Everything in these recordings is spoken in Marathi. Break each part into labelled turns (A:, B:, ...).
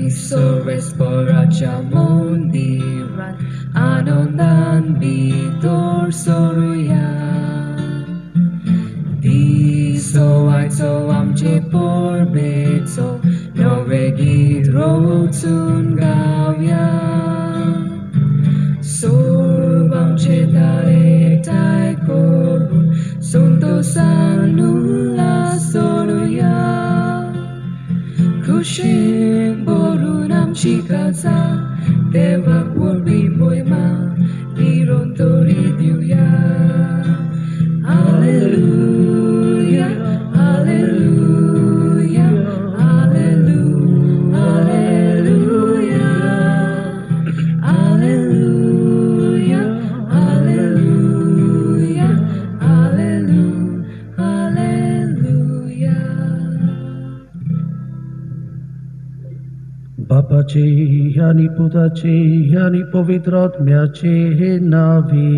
A: Soresporacia mondiran Anonan bitor soruya Diso aito amche porbeto Norvegit rotun gavya Sorbam cetare tai korun Suntosanula soruya Kushik borunam chikaza Deva purbi moima Nirontori diuya Hallelujah, hallelujah, hallelujah, hallelujah, hallelujah, hallelujah, hallelujah, hallelujah.
B: बापाचे आणि पुताचे आणि पवित्र आत्म्याचे नावी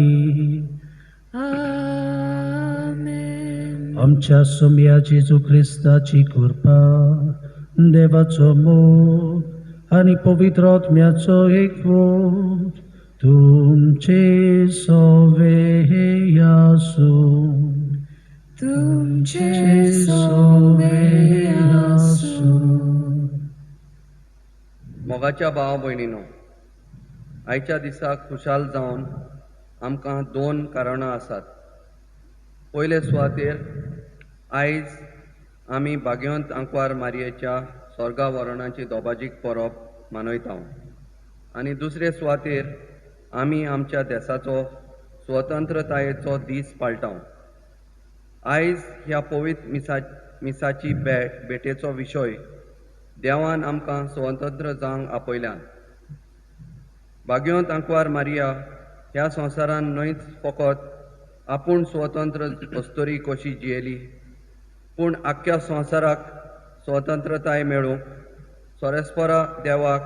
A: Amen.
B: आमच्या सोम्या जेजू ख्रिस्ताची कृपा देवाचो मोग आणि पवित्र आत्म्याचो एकवट तुमचे सवे आसूं
A: तुमचे सवे आसूं.
C: मोगाच्या भाव भयणीनो, आयच्या दिसा खुशाल जावन आमकां दोन कारणां आसात. पयले सुवातेर आयज आमी भाग्यवंत आंकवार मारयेच्या स्वर्गा वरणाची दोबाजीक परब मनयता आनी दुसरे सुवातेर आमी आमच्या देशाचो स्वतंत्रतायेचो दीस पाळटाव. आयज ह्या पवित्र मिसाची भेटेचो विशय देवान आमकां स्वतंत्र जावंक आपयल्यान. भाग्यवंत आंकवार मारिया ह्या संवसारान न्हयच फकत आपूण स्वतंत्र वस्तोरी कशी जियेली, पूण आख्ख्या संवसाराक स्वतंत्रताय मेळूंक सोरेस्परा देवाक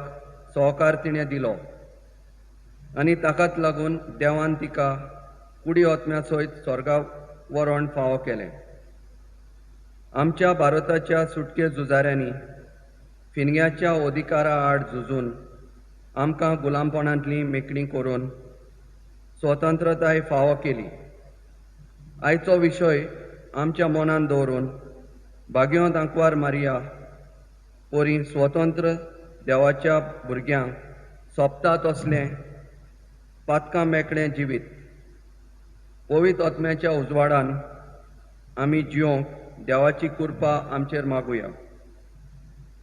C: सहकार तिणें दिलो आनी ताकाच लागून देवान तिका कुडी ओतम्या सयत स्वर्गा व्हरोन फावो केलें. आमच्या भारताच्या सुटके झुजाऱ्यांनी फिनग्याच्या अधिकारा आड झुजून आमकां गुलामपणांतली मेकळीं करून स्वतंत्रताय फावो केली. आयचो विशय आमच्या मनान दवरून भाग्यवंत आंकवार मारिया पोरी स्वतंत्र देवाच्या भुरग्यांक सोबता तसलें पातकां मेकळें जिवीत पवित्र आत्म्याच्या उजवाडान आमी जियोंक देवाची कृपा आमचेर मागुया.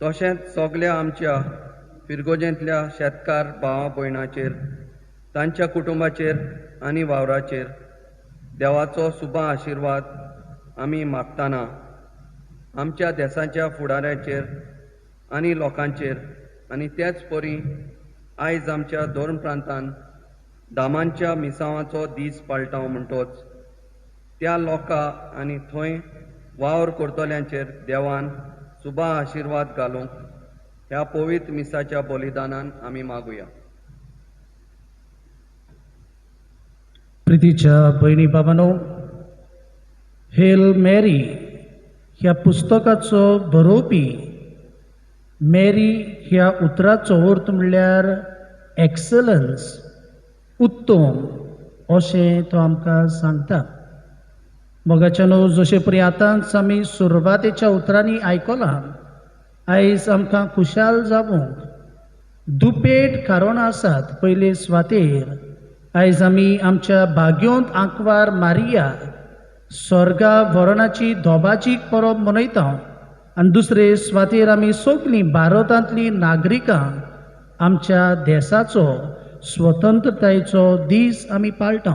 C: तशेंच सगळ्या आमच्या फिरगोजेंतल्या शेतकार भावा भयणांचेर, तांच्या कुटुंबाचेर आनी वावराचेर देवाचो शुभ आशिर्वाद आमी मागतना आमच्या देशाच्या फुडाऱ्यांचेर आनी लोकांचेर आनी तेच परी आयज आमच्या दोन प्रांतांत धामांच्या मिसावांचो दीस पाळटाव म्हणटोच त्या लोकां आनी थंय वावर करतल्यांचेर देवान शुभ आशिर्वाद घालूंक ह्या पवित्र मिसाच्या बलिदानान आमी मागुया.
B: प्रितीच्या भयणी बाबांनो, हेल मॅरी ह्या पुस्तकाचो बरोवपी मॅरी ह्या उतराचो अर्थ म्हणल्यार एक्सलन्स, उत्तम अशें तो आमकां सांगता. मोगाच्यानो, जशे परी आतांच आमी सुरवातेच्या उतरांनी आयकलां, आयज आमकां खुशाल जावंक दुपेट कारणां आसात. पयले सुवातेर आयज आमी आमच्या भाग्यवंत आंकवार मारिया स्वर्गा व्हरणाची दोबाजीक परब मनयता आनी दुसरे सुवातेर आमी सगळीं भारतांतलीं नागरिकां आमच्या देशाचो स्वतंत्रतायेचो दीस आमी पाळटा.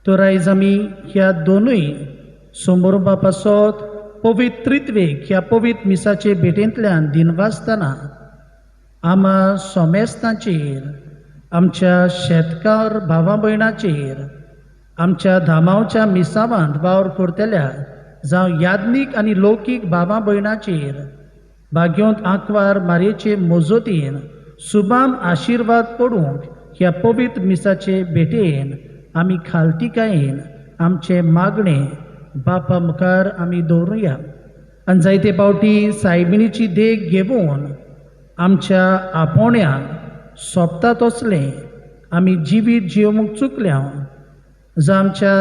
B: तर आयज आमी ह्या दोनूय समारंभा पासत पवित्रित्वेक ह्या पवित्र मिसाचे भेटेंतल्यान दिनवासतना आमा सोमेस्तांचेर, आमच्या शेतकार भावा भयणांचेर, आमच्या धामांवच्या मिसावांत वावर करतल्या जावं याज्ञीक आनी लौकीक भावा भयणांचेर भाग्यवंत आंकवार मारयेचे मोजतीन शुभाम आशिर्वाद पडूंक ह्या पवित्र मिसाचे भेटेन आमी खालतिकायेन आमचे मागणे बापा मुखार आमी दवरुया. आनी जायते फावटी सायबिणीची देख घेवन आमच्या आपोण्याक सोबता तसलें आमी जिवीत जिवंक चुकल्या जावं आमच्या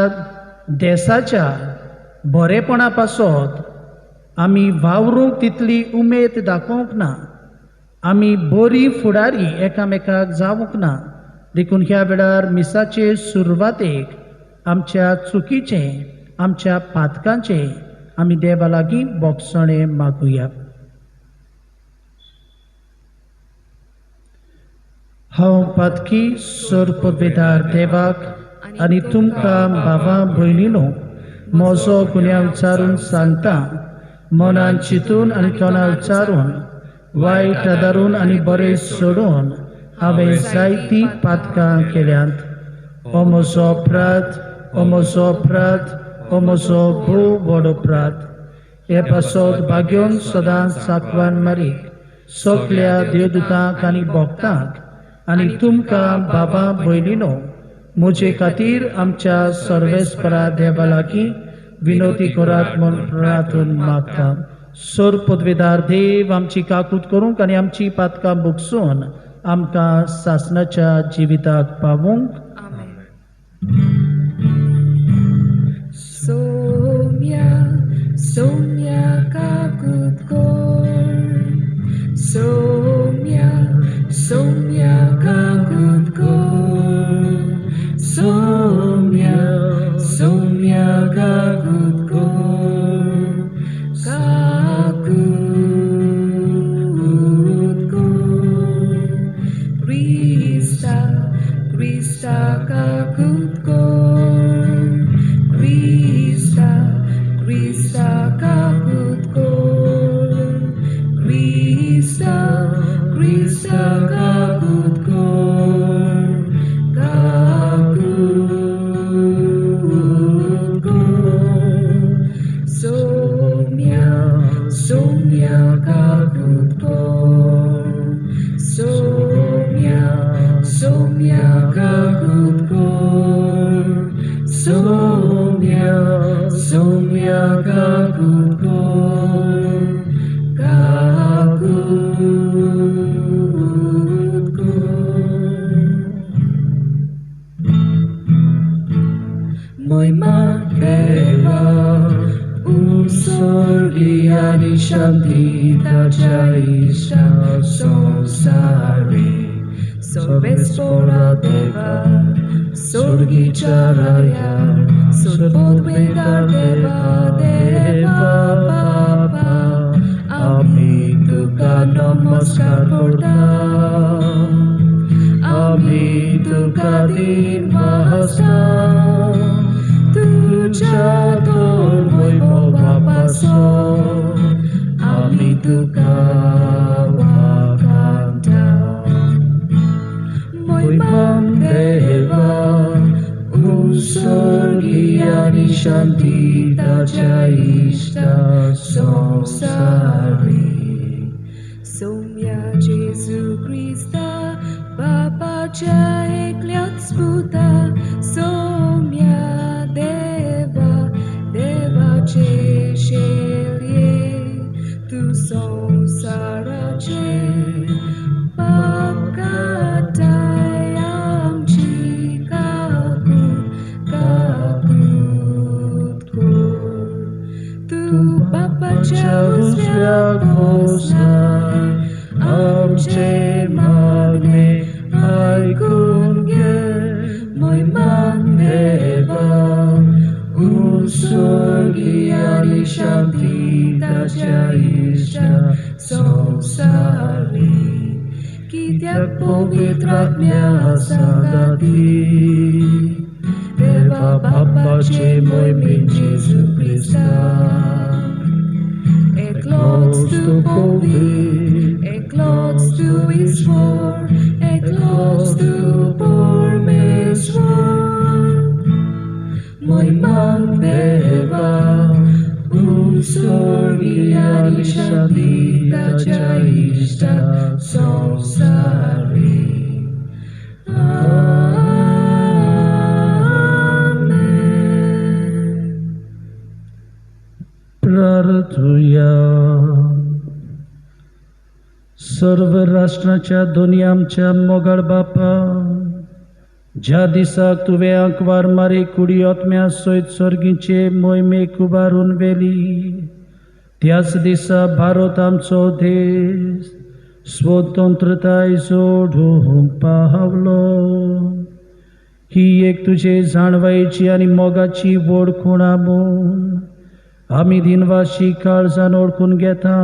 B: देशाच्या बरेपणा पासत आमी वावरूंक तितली उमेद दाखोवंक ना, आमी बरी फुडारी एकामेकाक जावंक ना. देखून ह्या वेळार मिसाचे सुरवातेक आमच्या चुकीचें, आमच्या पातकांचें आमी देवा लागीं बोगसणें मागुया. हांव पातकी सोर पदवेदार देवाक आनी तुमकां भावां भयणीनो म्हजो गुन्यांव विचारून सांगता. मनान चिंतून आनी तोंडां विचारून वायट आदारून आनी बरें सोडून हांवें जायतीं पातकां केल्यांत. हो म्हजो अपराध, हो म्हजो अपराध, हो म्हजो भोव व्हड अपराध. हे पासत भाग्योन सदांच सांकवान मारीक सगळ्या देवदूतांक आनी भक्तांक आनी तुमकां बाबा भयणीनो म्हजे खातीर आमच्या सर्वेस्परा देवा लागीं विनोदी करात म्हूण प्रार्थून मागता. सोर पदवेदार देव आमची काकूट करूंक आनी आमची पातकां भोगसून आमकां सासणाच्या जिविताक पावूंक.
A: Somia, somia kakut kor. Somia, somia kakut kor. Somia, somia kakut kor. Kakut kor. Krista, Krista kakut kor. Krista, Krista kakut kor. Krista, Krista kakut kor. Kakut kor. Somia, somia kakut kor. Somia, somia kakut kor. Somia, somia kakut kor. Kakut kor. Moima deva usorgiani shantitacha isha sonsari. Sorvespora deva sorgicharaya sorpodvedar deva deva papa. Ami tuka namaskar kortam. Ami tuka dirvahastam. Tuja tor vojmo bapaso. Ami tuka wakantam. Moimam deva usorgiani shantitacha ishta sonsari. Somia Jesu Krista Babacha ekliat sputa. Somia Deva Deva Cheshelie tu sonsarache. Papkatayam chikakut kakut kor. Tu Babacha uzviak poznaj, amče magne aikunge. Moj mandeva usorgiani shantitacha isha sonsari. Kityak povitratmya sagati. Deva Babache moj min Jesu Krista. Eklots tu povi, eklots tu izvor, eklots tu pormezvor. Moj mandeva usorgiani shantitacha ishta sonsari. Amen.
B: प्रार्थुया. सर्व राष्ट्राच्या दोन्ही आमच्या मोगाळ बापा, ज्या दिसाक तुवें आंकवार मारी कुडी ओतम्या सयत सर्गीचे मोहिमेक उबारून वेली, त्याच दिसा भारत आमचो देश स्वतंत्रताय जोडूंक पावलो. ही एक तुझे जाणवायेची आनी मोगाची वळखूण म्हूण आमी दिनवाशी काळजान ओळखून घेता.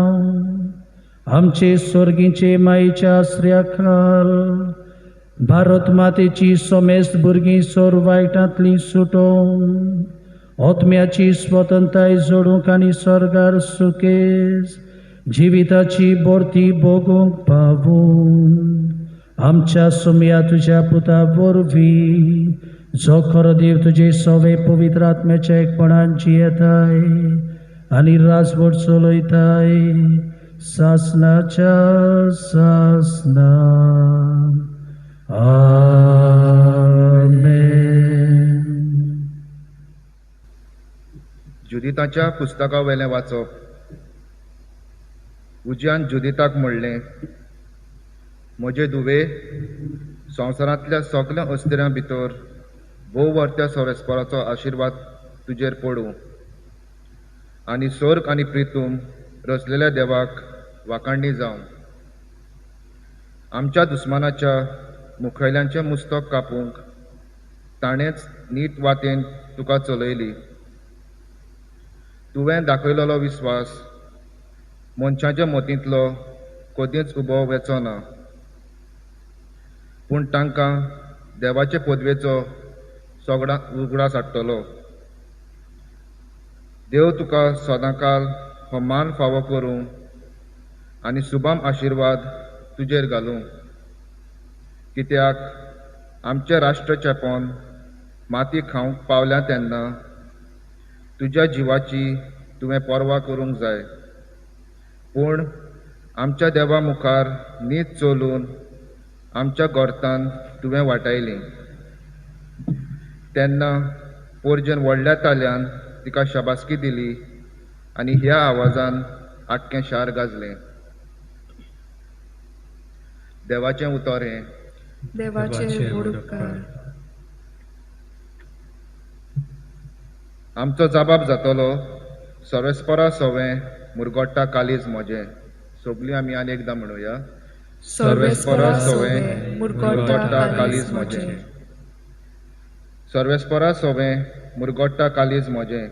B: आमचे स्वर्गीचे मायेच्या आसऱ्या खाल भारत मातेची सोमेस्त भुरगीं सोर वायटांतली सुटोवन ओतम्याची स्वतंत्रताय जोडूंक आनी स्वर्गार सुखेस जिविताची बोरती भोगूंक पावून आमच्या सुमया तुझ्या पुता वरवीं जो खरो देव तुजे सवे पवित्र आत्म्याच्या एकपणान जियेताय आनी राजवट चलयताय सासनाच्या सासना. आमेन.
D: जुदिताच्या पुस्तका वेलें वाचप. उज्यान जुदिताक म्हणलें, म्हजे धुवे, संवसारांतल्या सगळ्या अस्तिऱ्यां भितर भोव वर्त्या सोरेस्पराचो आशिर्वाद तुजेर पडूं आनी स्वर्ग आनी प्रितूम रचलेल्या देवाक वाखाणणी जावं. आमच्या दुस्मानाच्या मुखेल्यांचें मुस्तक कापूंक ताणेंच नीट वाटेन तुका चलयली. तुवें दाखयलेलो विस्वास मनशाच्या मतींतलो कधीच उबो वेचो ना, पूण तांकां देवाचे पदवेचो सगळा उगडास हाडटलो. देव तुका सदांकाल हो मान फावो करूं आनी सुभाम आशिर्वाद तुजेर घालूं. कित्याक आमचें राष्ट्र चेपोन माती खावंक पावल्या तेन्ना तुज्या जिवाची तुवें पर्वा करूंक जाय, पूण आमच्या देवा मुखार नीत चलून आमच्या गोरतान तुवें वाटायली. तेन्ना पोरजेन व्हडल्या ताल्यान तिका शाबासकी दिली आनी ह्या आवाजान आख्खें शार गाजलें. देवाचें उतर हें.
A: देवाचे उपकार.
D: आमचो जबाब जातलो, सर्वेस्परा सोवें मुरगोट्टा कालीज म्हजें. सगळीं आमी आनी एकदां म्हणुया, सर्वेस्परा सोवें मुरगोट्टा कालीज म्हजें. सर्वेस्परा सोवें मुरगोट्टा कालीज म्हजें.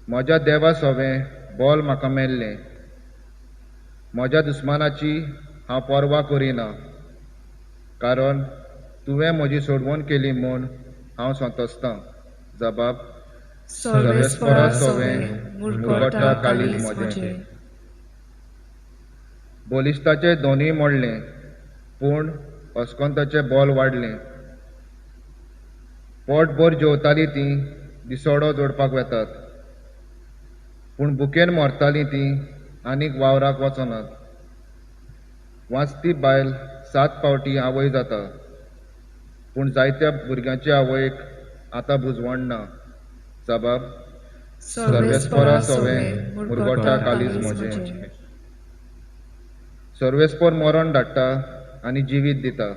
D: म्हज्या देवा सोवें बोल म्हाका मेल्लें. म्हज्या दुस्मानाची हांव पर्वा करिना, कारण तुवें म्हजी सोडवण केली म्हूण हांव संतोसतां. जबाब, सर्वेस्परा सोवें मुरगोट्टा कालीज म्हजें. बोलिस्ताचें दोनूय मोडलें, पूण अस्कोंताचें बोल वाडलें. पोटभर जेवतालीं तीं दिसोडो जोडपाक वेतात, पूण बुकेन मरतालीं तीं आनीक वावराक वचनात. वाचती बायल 7 फावटी आवय जाता, पूण जायत्या भुरग्यांचे आवयक आतां बुजवण ना. जबाब, सर्वेस्परा सोवें मुरगोट्टा कालीज म्हजें. सर्वेस्पर मरण धाडटा आनी जिवीत दिता,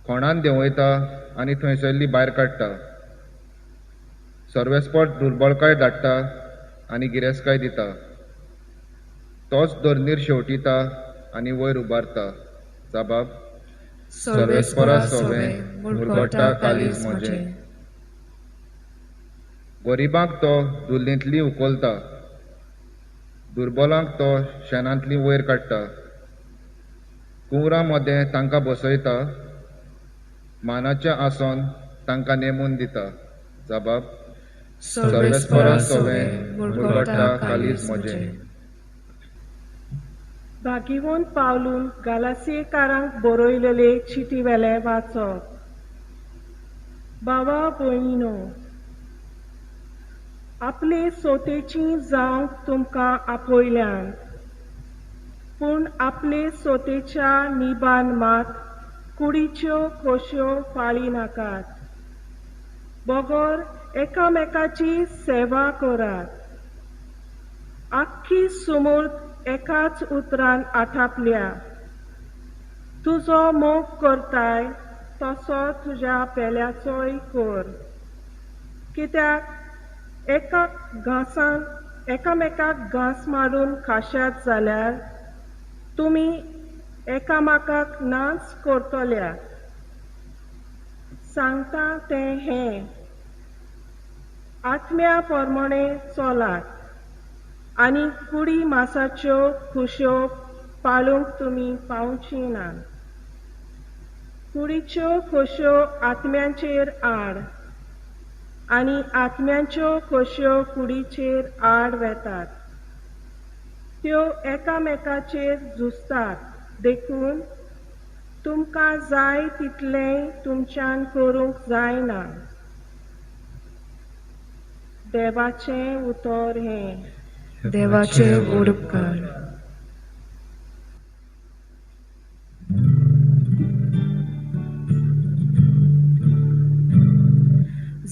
D: खोणान देंवयता आनी थंयसरली भायर काडटा. सर्वेस्पर दुर्बळकाय धाडटा आनी गिरेस्तकाय दिता. तोच धरणीर शेवटिता आनी वयर उबारता. जबाब, सर्वेस्परा सोवें मुरगोट्टा कालीज म्हजें. गरिबांक तो दुल्लींतली उखलता, दुर्बलांक तो शेणांतली वयर काडटा. कुंवरां मदें तांकां बसयता, मानाचें आसन तांकां नेमून दिता. जबाब, सर्वेस्परा सोवें मुरगोट्टा कालीज म्हजें.
E: भागिवंत पावलून गालासेकारांक बरयलेले चिटी वेले वाचप. बावा भयणीनो, आपले सोतेची जावंक तुमकां आपयल्यान, पूण आपले सोतेच्या निबान मात कुडीच्यो खोश्यो फाळी नाकात. बोगोर एकामेकाची सेवा करात. आख्खी सुमूर्त एकाच उतरान आठापल्या, तुजो मोग करताय तसो तुज्या पेल्याचोय कर. कित्याक एकामेकाक घास मारून खाशात जाल्यार तुमी एकामेकाक नाच करतल्या. सांगता तें हें, आत्म्या प्रमाणे चलात आनी कुडी मासाच्यो खुश्यो पाळूंक तुमी पावची ना. कुडीच्यो खोश्यो आत्म्यांचेर आड आनी आत्म्यांच्यो खोश्यो कुडीचेर आड वेतात. त्यो एकामेकाचेर झुजतात. देखून तुमकां जाय तितलें तुमच्यान करूंक जायना. देवाचें उतर हें.
A: देवाचे उपकार.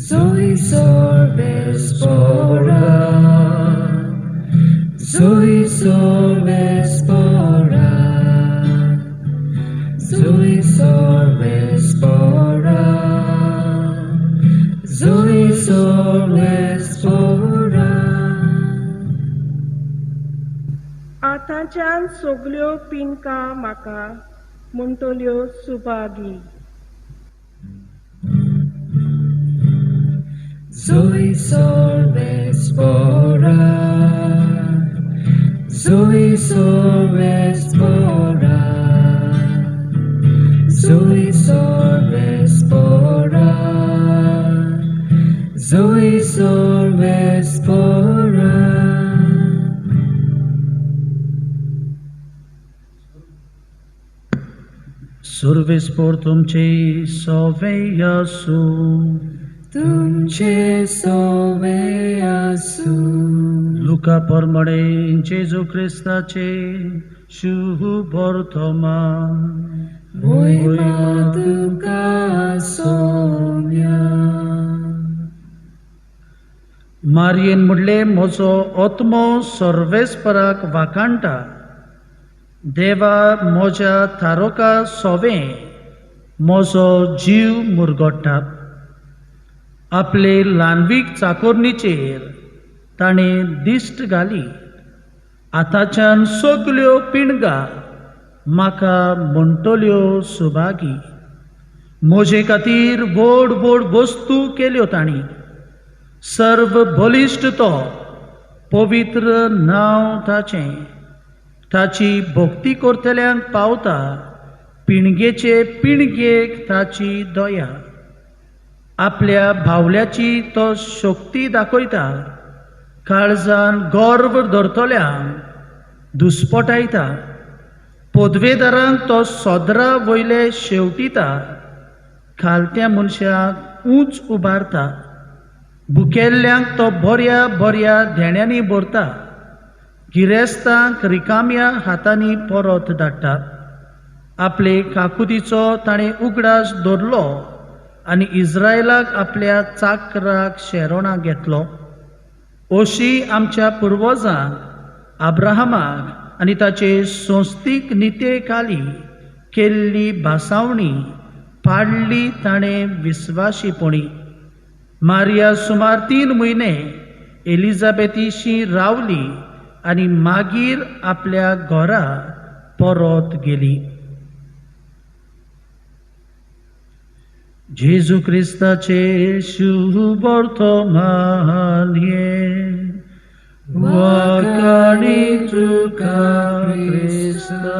A: Zoe sorbes spora, Zoe sorbes spora, Zoe sorbes spora, Zoe sorbes spora.
E: आतांच्यान सगल्यो पिनकां म्हाका म्हणटल्यो Subhagi.
A: Zoe sorbes spora, Zoe sorbes spora, Zoe sorbes spora, Zoe sorbes spora.
B: Survispor तुमचे सवे यासू,
A: तुमचे सोवे आसू.
B: लुका प्रमाणे जेजू ख्रिस्ताचे शुभ वर्तमान.
A: Moima तुका सोम्या.
B: मारयेन म्हणले, म्हजो आत्मो सर्वेस्पराक वाखाणटा. देवा म्हज्या थारोका सोवे म्हजो जीव मुरगोडटा. आपले ल्हानवीक चाकोरणीचेर ताणें दिश्ट घाली. आतांच्यान सगल्यो पिणगा म्हाका म्हणटल्यो सुभागी. म्हजे खातीर व्हड व्हड वस्तू केल्यो तांणी. सर्व बलिश्ट तो, पवित्र नांव ताचें. ताची भक्ती करतल्यांक पावता. पिणगेचे पिणगेक ताची दया. आपल्या भावल्याची तो शक्ती दाखयता. काळजान गर्व धरतल्यांक दुस्पटायता. पदवेदारांक तो सोदरा वयले शेवटिता. खालत्या मनशाक उंच उबारता. भुकेल्ल्यांक तो बऱ्या बऱ्या धेण्यांनी भरता. गिरेस्तांक रिकाम्या हातांनी परत धाडटा. आपले काकुतीचो ताणें उगडास दवरलो आनी इस्रायलाक आपल्या चाकराक शेरोणाक घेतलो. अशी आमच्या पुर्वजांक अब्राहमाक आनी ताचे संस्थीक निते खाली केल्ली भासावणी पाडली ताणें विस्वाशीपणी. मारिया सुमार 3 म्हयने एलिझाबेथीशी रावली आनी मागीर आपल्या घरा परत गेली. जेजू क्रिस्ताचे शुभ वर्तमान हे. वाकाणी तुका क्रिस्ता.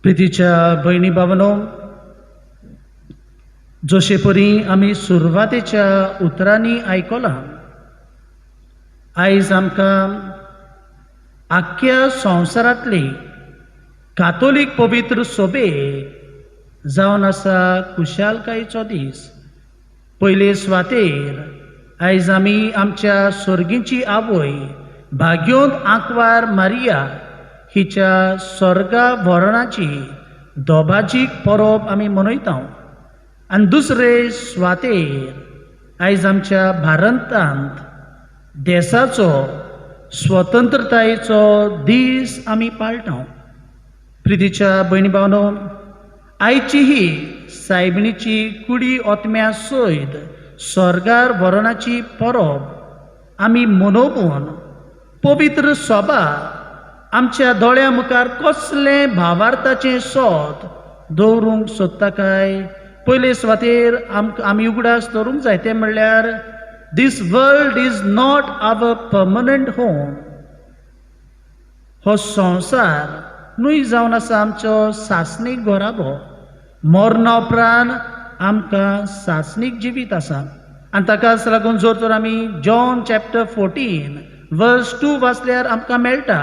B: प्रितीच्या भयणी भावनो, जशे परी आमी सुरवातेच्या उतरांनी आयकलां, आयज आमकां आख्ख्या संवसारांतली कातोलीक पवित्र सभेक जावन आसा खुशालकायेचो दीस. पयले सुवातेर आयज आमी आमच्या सर्गीची आवय भाग्योंत आंकवार मारिया हिच्या स्वर्गा व्हरणाची दोबाजीक परब आमी मनयता. आनी दुसरे सुवातेर आयज आमच्या भारतांत देशाचो स्वतंत्रतायेचो दीस आमी पाळटा. प्रितीच्या भयणी भावनो, आयची ही सायबिणीची कुडी ओतम्या सयत स्वर्गार व्हरोनाची परब आमी मनोवन पवित्र सभा आमच्या दोळ्या मुखार कसले भावार्थाचें सोत दवरूंक सोदता काय पयले सुवातेर आमी उगडास दवरूंक जाय तें म्हणल्यार this world is not our permanent home. हो संवसार न्हय जावन आसा आमचो सासणीक घोराबो. मरणा उपरांत आमकां सासणीक जिवीत आसा आनी ताकाच लागून जर तर आमी जॉन चॅप्टर 14 वर्स 2 वाचल्यार आमकां मेळटा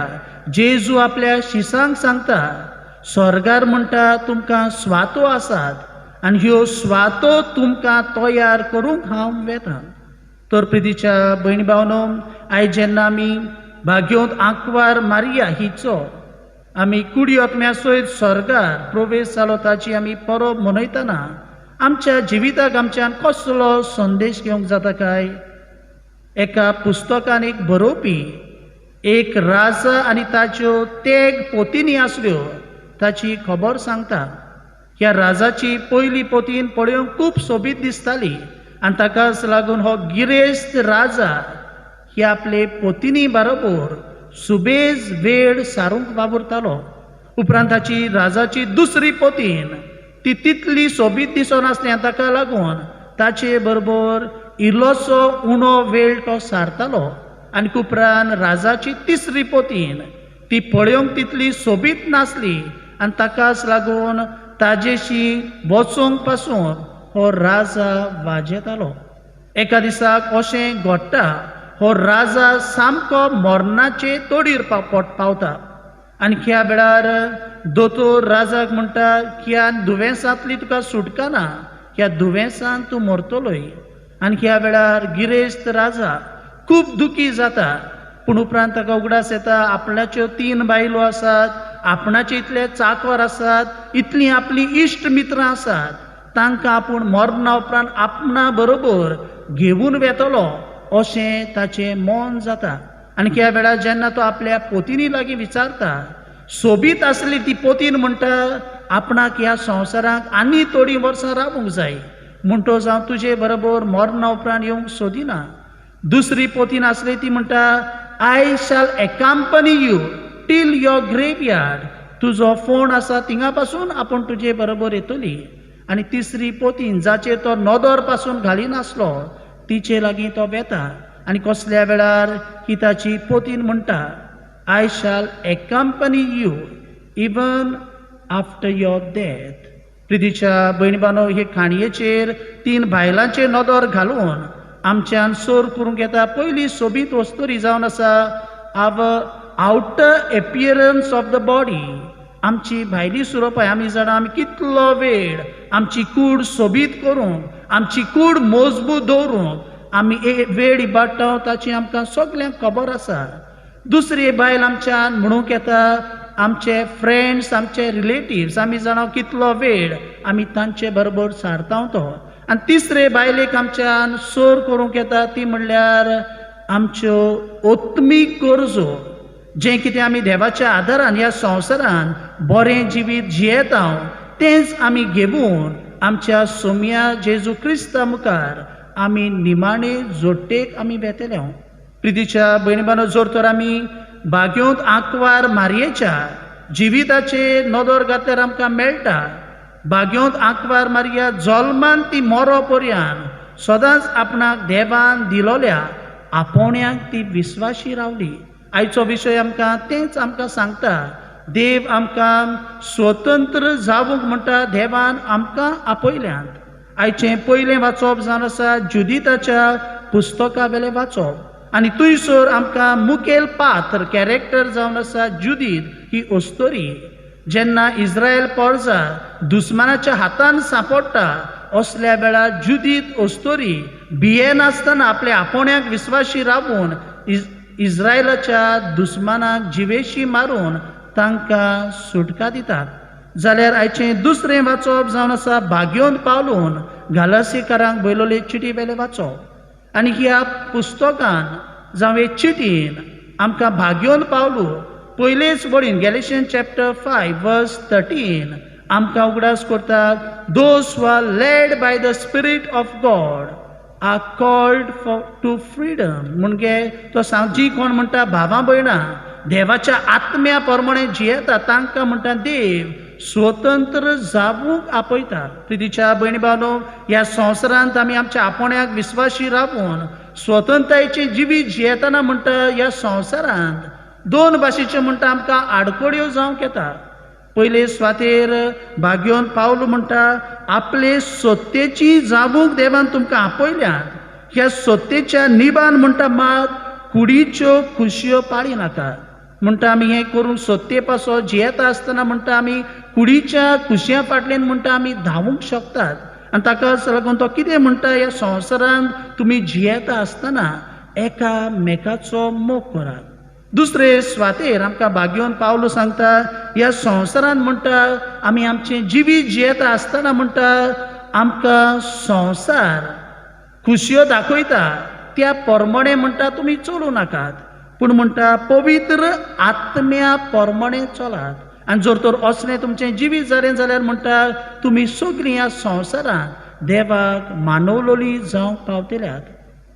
B: जेजू आपल्या शिसांक सांगता, स्वर्गार म्हणटा तुमकां स्वातो आसात आनी ह्यो स्वातो तुमकां तयार करूंक हांव वेता. तर प्रितीच्या भयणी भावनो, आयज जेन्ना आमी भाग्योत आंकवार मारिया हिचो आमी कुडी ओतम्या सयत स्वर्गार प्रवेश जालो ताची आमी परब मनयतना आमच्या जिविताक आमच्यान कसलो संदेश घेवंक जाता काय. एका पुस्तकान एक बरोवपी एक राजा आनी ताच्यो तेग पोतिनी आसल्यो ताची खबर सांगता. ह्या राजाची पयली पोतीन पळोवंक खूब सोबीत दिसताली आनी ताकाच लागून हो गिरेस्त राजा ही आपले पोतिनी बरोबर सुबेज वेळ सारूंक वावुरतालो. उपरांत ताची राजाची दुसरी पोतीन ती तितली सोबीत दिसनासली आनी ताका लागून ताचे बरोबर इल्लोसो उणो वेळ तो सारतालो. आनी उपरांत राजाची तिसरी पोतीन ती पळोवंक तितली सोबीत नासली आनी ताकाच लागून ताजेशी वचोंक पासून हो राजा वाजेतालो. एका दिसाक अशें घडटा, हो राजा सामको मरणाचे तोडीर पावता आनी ह्या वेळार दोतोर राजाक म्हणटा की ह्या दुवेंसांतली तुका सुटका ना, ह्या दुवेंसान तूं मरतलोय. आनी ह्या वेळार गिरेस्त राजा खूब दुखी जाता. पूण उपरांत ताका उगडास येता आपणाच्यो 3 बायलो आसात, आपणाचे इतले चाकर आसात, इतलीं आपली इश्ट मित्रां आसात, तांकां आपूण मरणा उपरांत आपणा बरोबर घेवन वेतलो अशें ताचें मन जाता. आनी ह्या वेळार जेन्ना तो आपल्या पोतिनी लागीं विचारता, सोबीत आसली ती पोतीन म्हणटा आपणाक ह्या संवसाराक आनी थोडीं वर्सां रावूंक जाय म्हणटो जावं तुजे बरोबर मरणा उपरांत येवंक सोदिना. दुसरी पोतीन आसली ती म्हणटा I shall accompany you till your graveyard. तुजो फोण आसा थिंगा पासून आपूण तुजे बरोबर येतली. आनी तिसरी पोतीन जाचेर तो नदर पासून घालिनासलो तिचे लागीं तो वेता आनी कसल्या वेळार ही ताची पोतीन म्हणटा I shall accompany you even after your death. प्रितीच्या भयणी भावनो, हे खाणयेचेर 3 बायलांचे नदर घालून आमच्यान सोर करूंक येता. पयली सोबीत वस्तुरी जावन आसा आवर outer appearance of the body. आमची भायली सुरोवपाय आमी जाणा आमी कितलो वेळ आमची कूड सोबीत करूंक, आमची कूड मजबूत दवरूंक आमी वेळ इबाडटा ताची आमकां सगल्यांक खबर आसा. दुसरी बायल आमच्यान म्हणूंक येता आमचे फ्रेंड्स, आमचे रिलेटिव्स आमी जाणा कितलो वेळ आमी तांचे बरोबर सारता तो. आनी तिसरे बायलेक आमच्यान सोर करूंक येता ती म्हणल्यार आमच्यो ओत्मीक गरजो, जें कितें आमी देवाच्या आदारान ह्या संवसारान बरें जिवीत जियेता तेंच आमी घेवन आमच्या सोम्या जेजू क्रिस्ता मुखार आमी निमाणे जोडटेक आमी वेतले. प्रितीच्या भयणी भावनो, जर तर आमी भाग्योत आंकवार मारयेच्या जिविताचे नदर घातल्यार आमकां मेळटा भाग्योत आंकवार मारया जल्मान ती मरो पर्यंत सदांच आपणाक देवान दिलोल्या आपोवण्यांक ती विस्वाशी रावली. आयचो विशय आमकां तेंच आमकां सांगता. देव आमकां स्वतंत्र जावंक म्हणटा देवान आमकां आपयल्यांत. आयचें पयलें वाचप जावन आसा जुदिताच्या पुस्तका वेलें वाचप आनी थंयसर आमकां मुखेल पात्र कॅरेक्टर जावन आसा जुदीत ही अस्तोरी. जेन्ना इस्रायल पर्जा दुस्मानाच्या हातान सांपडटा असल्या वेळार जुदीत अस्तोरी भियेनासतना आपल्या आपोवण्यांक विस्वाशी रावून इस्रायलाच्या दुस्मानाक जिवेशी मारून तांकां सुटका दितात. जाल्यार आयचें दुसरें वाचप जावन आसा भाग्योन पावलून गालासीकारांक बयलोले चिटी वेले वाचप आनी ह्या पुस्तकान जावं हे चिटीन आमकां भाग्योन पावलू पयलेच वडीन गॅलेशियन चॅप्टर 5 वर्स 13 आमकां उगडास करता those who are led by the spirit of God are called to freedom म्हणजे तो सांग जी कोण म्हणटा भावां भयणां देवाच्या आत्म्या प्रमाणे जियेता तांकां म्हणटा देव स्वतंत्र जावूंक आपयता. प्रितीच्या भयणी भावनो, ह्या संवसारांत आमी आमच्या आपोण्याक विस्वाशी रावून स्वतंत्रतायेची जिवीत जियेतना म्हणटा ह्या संवसारांत दोन भाशेचे म्हणटा आमकां आडकोड्यो जावंक येता. पयले स्वातेर भाग्योन पावलो म्हणटा आपले सत्तेची जावूंक देवान तुमकां आपयल्यात. ह्या सत्तेच्या निबान म्हणटा मात कुडीच्यो खुशयो पाळी नाका म्हणटा आमी हें करून सत्ते पासो जियेता आसतना म्हणटा आमी कुडीच्या खुशयां फाटल्यान म्हणटा आमी धांवूंक शकतात. आनी ताकाच लागून तो कितें म्हणटा ह्या संवसारांत तुमी जियेता आसतना एकामेकाचो मोग करात. दुसरे स्वातेर आमकां भाग्योन पावलो सांगता ह्या संवसारांत म्हणटा आमी आमचें जिवीत जियेता आसतना म्हणटा आमकां संवसार खुशयो दाखयता त्या प्रमाणे म्हणटा तुमी चलूं नाकात पूण म्हणटा पवित्र आत्म्या प्रमाणे चलात. आनी जर तर असलें तुमचें जिवीत जालें जाल्यार म्हणटा तुमी सगळीं ह्या संवसारांत देवाक मानवलोली जावंक पावतल्यात.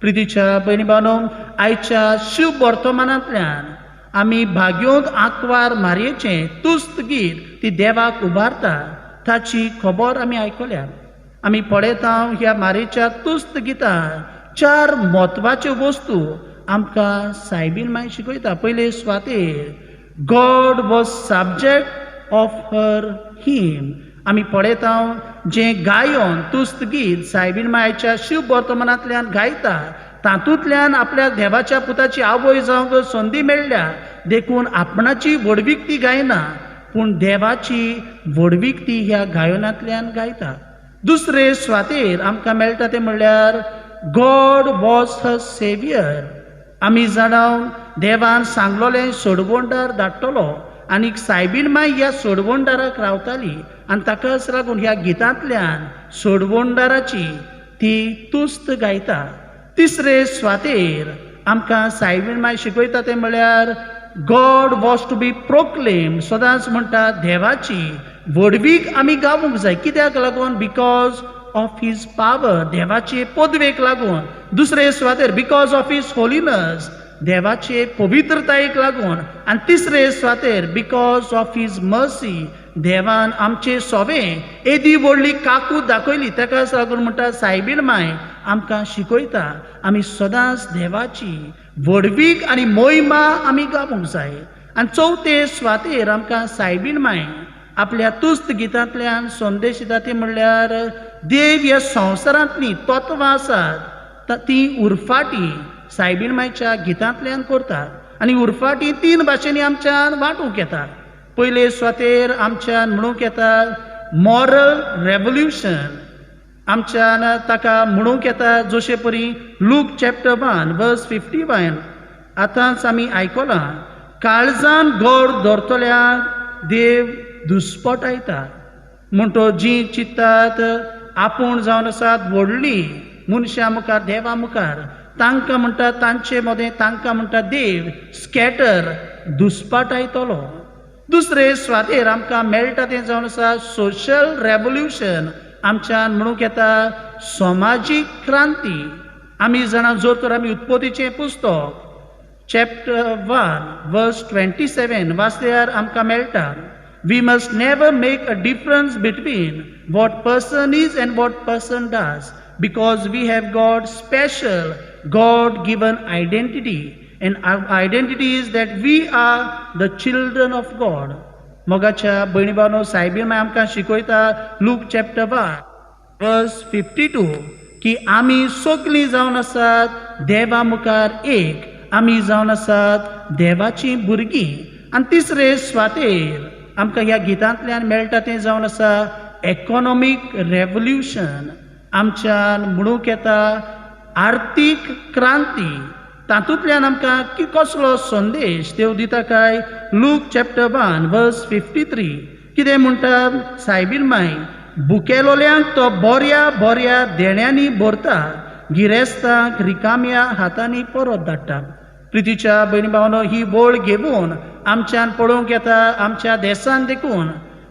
B: प्रितीच्या भयणी भावनो, आयच्या शुभ वर्तमानांतल्यान आमी भाग्योन आंकवार मारयेचें तुस्त गीत ती देवाक उबारता ताची खबर आमी आयकल्या. आमी पळयता ह्या मारयेच्या तुस्त गितान 4 म्हत्वाच्यो वस्तू आमकां सायबीन माय शिकयता. पयले स्वातेर God was subject of her him. आमी पळयता जें गायोन तुस्त गीत सायबीन मायच्या शुभ वर्तमानांतल्यान गायता तातूंतल्यान आपल्या देवाच्या पुताची आवय जावंक संदी मेळ्ळ्या देखून आपणाची व्हडविकती गायना पूण देवाची व्हडविकती ह्या गायनांतल्यान गायता. दुसरे स्वातेर आमकां मेळटा तें म्हणल्यार गॉड वॉज हर सेवियर. आमी जाणाव देवान सांगलोलें सोडवणदार धाडटलो आनीक सायबीन माय ह्या सोडवणदाराक रावताली आनी ताकाच लागून ह्या गितांतल्यान सोडवणदाराची ती तुस्त गायता. तिसरे स्वातेर आमकां सायबीन माय शिकयता तें म्हळ्यार God was to be proclaim. सदांच म्हणटा देवाची व्हडवीक आमी गावूंक जाय. कित्याक लागून? बिकॉज ऑफ हीज पावर, देवाचे पदवेक लागून. दुसरे स्वातेर बिकॉज ऑफ हीज होलिनस, देवाचे पवित्रतायेक लागून. आनी तिसरे स्वातेर बिकॉज ऑफ हीज मर्सी, देवान आमचे सोबें एदी व्हडली काकूट दाखयली ताकाच लागून म्हणटा सायबीन माय आमकां शिकयता आमी सदांच देवाची व्हडवीक आनी मोहिमा आमी गावूंक जाय. आनी चवथे स्वातेर आमकां सायबीन माय आपल्या तुस्त गितांतल्यान संदेश दिता ती म्हणल्यार देव ह्या संवसारांतलीं तत्वां आसात ती उरफाटी सायबीन मायच्या गितांतल्यान करतात आनी उरफाटी 3 भाशेनी आमच्यान वांटूंक येता. पयले स्वातेर आमच्यान म्हणूंक येता मॉरल रेवल्युशन. आमच्यान ताका म्हणूंक येता जशे परी लूक चॅप्टर 1 वर्स 51 आतांच आमी आयकलां काळजान घर धरतल्याक देव दुस्पटायता. म्हणटो जीं चिंततात आपूण जावन आसात व्हडली मनशां मुखार देवा मुखार तांकां म्हणटा तांचे मदें तांकां म्हणटा देव स्कॅटर दुस्पटायतलो. दुसरे स्वातेर आमकां मेळटा तें जावन आसा सोशल रेवल्युशन. आमच्यान म्हणूंक येता समाजीक क्रांती. आमी जाणा जर तर आमी उत्पत्तीचें पुस्तक चॅप्टर 1 वर्स 27 वाचल्यार आमकां मेळटा we must never make a difference between what person is and what person does because we have God's special God given identity and our identity is that we are the children of God. मोगाच्या भयणी भावनो सायबीन माय आमकां शिकयता लूक चॅप्टर 1 वर्स 52 की आमी सगळीं जावन आसात देवा मुखार एक, आमी जावन आसात देवाची भुरगीं. आनी तिसरे स्वातेर आमकां ह्या गितांतल्यान मेळटा तें जावन आसा इकॉनॉमीक रेवल्युशन. आमच्यान म्हणूंक येता आर्थीक क्रांती. तातूंतल्यान आमकां कसलो संदेश देव दिता काय लूक चॅप्टर 1 वर्स 53 कितें म्हणटा सायबीण माय भुकेलोल्यांक तो बऱ्या बऱ्या देण्यांनी भरता, गिरेस्तांक रिकाम्या हातांनी परत धाडटा. प्रितीच्या भयणी भावांनो, ही बोळ घेवन आमच्यान पळोवंक येता आमच्या देशान देखून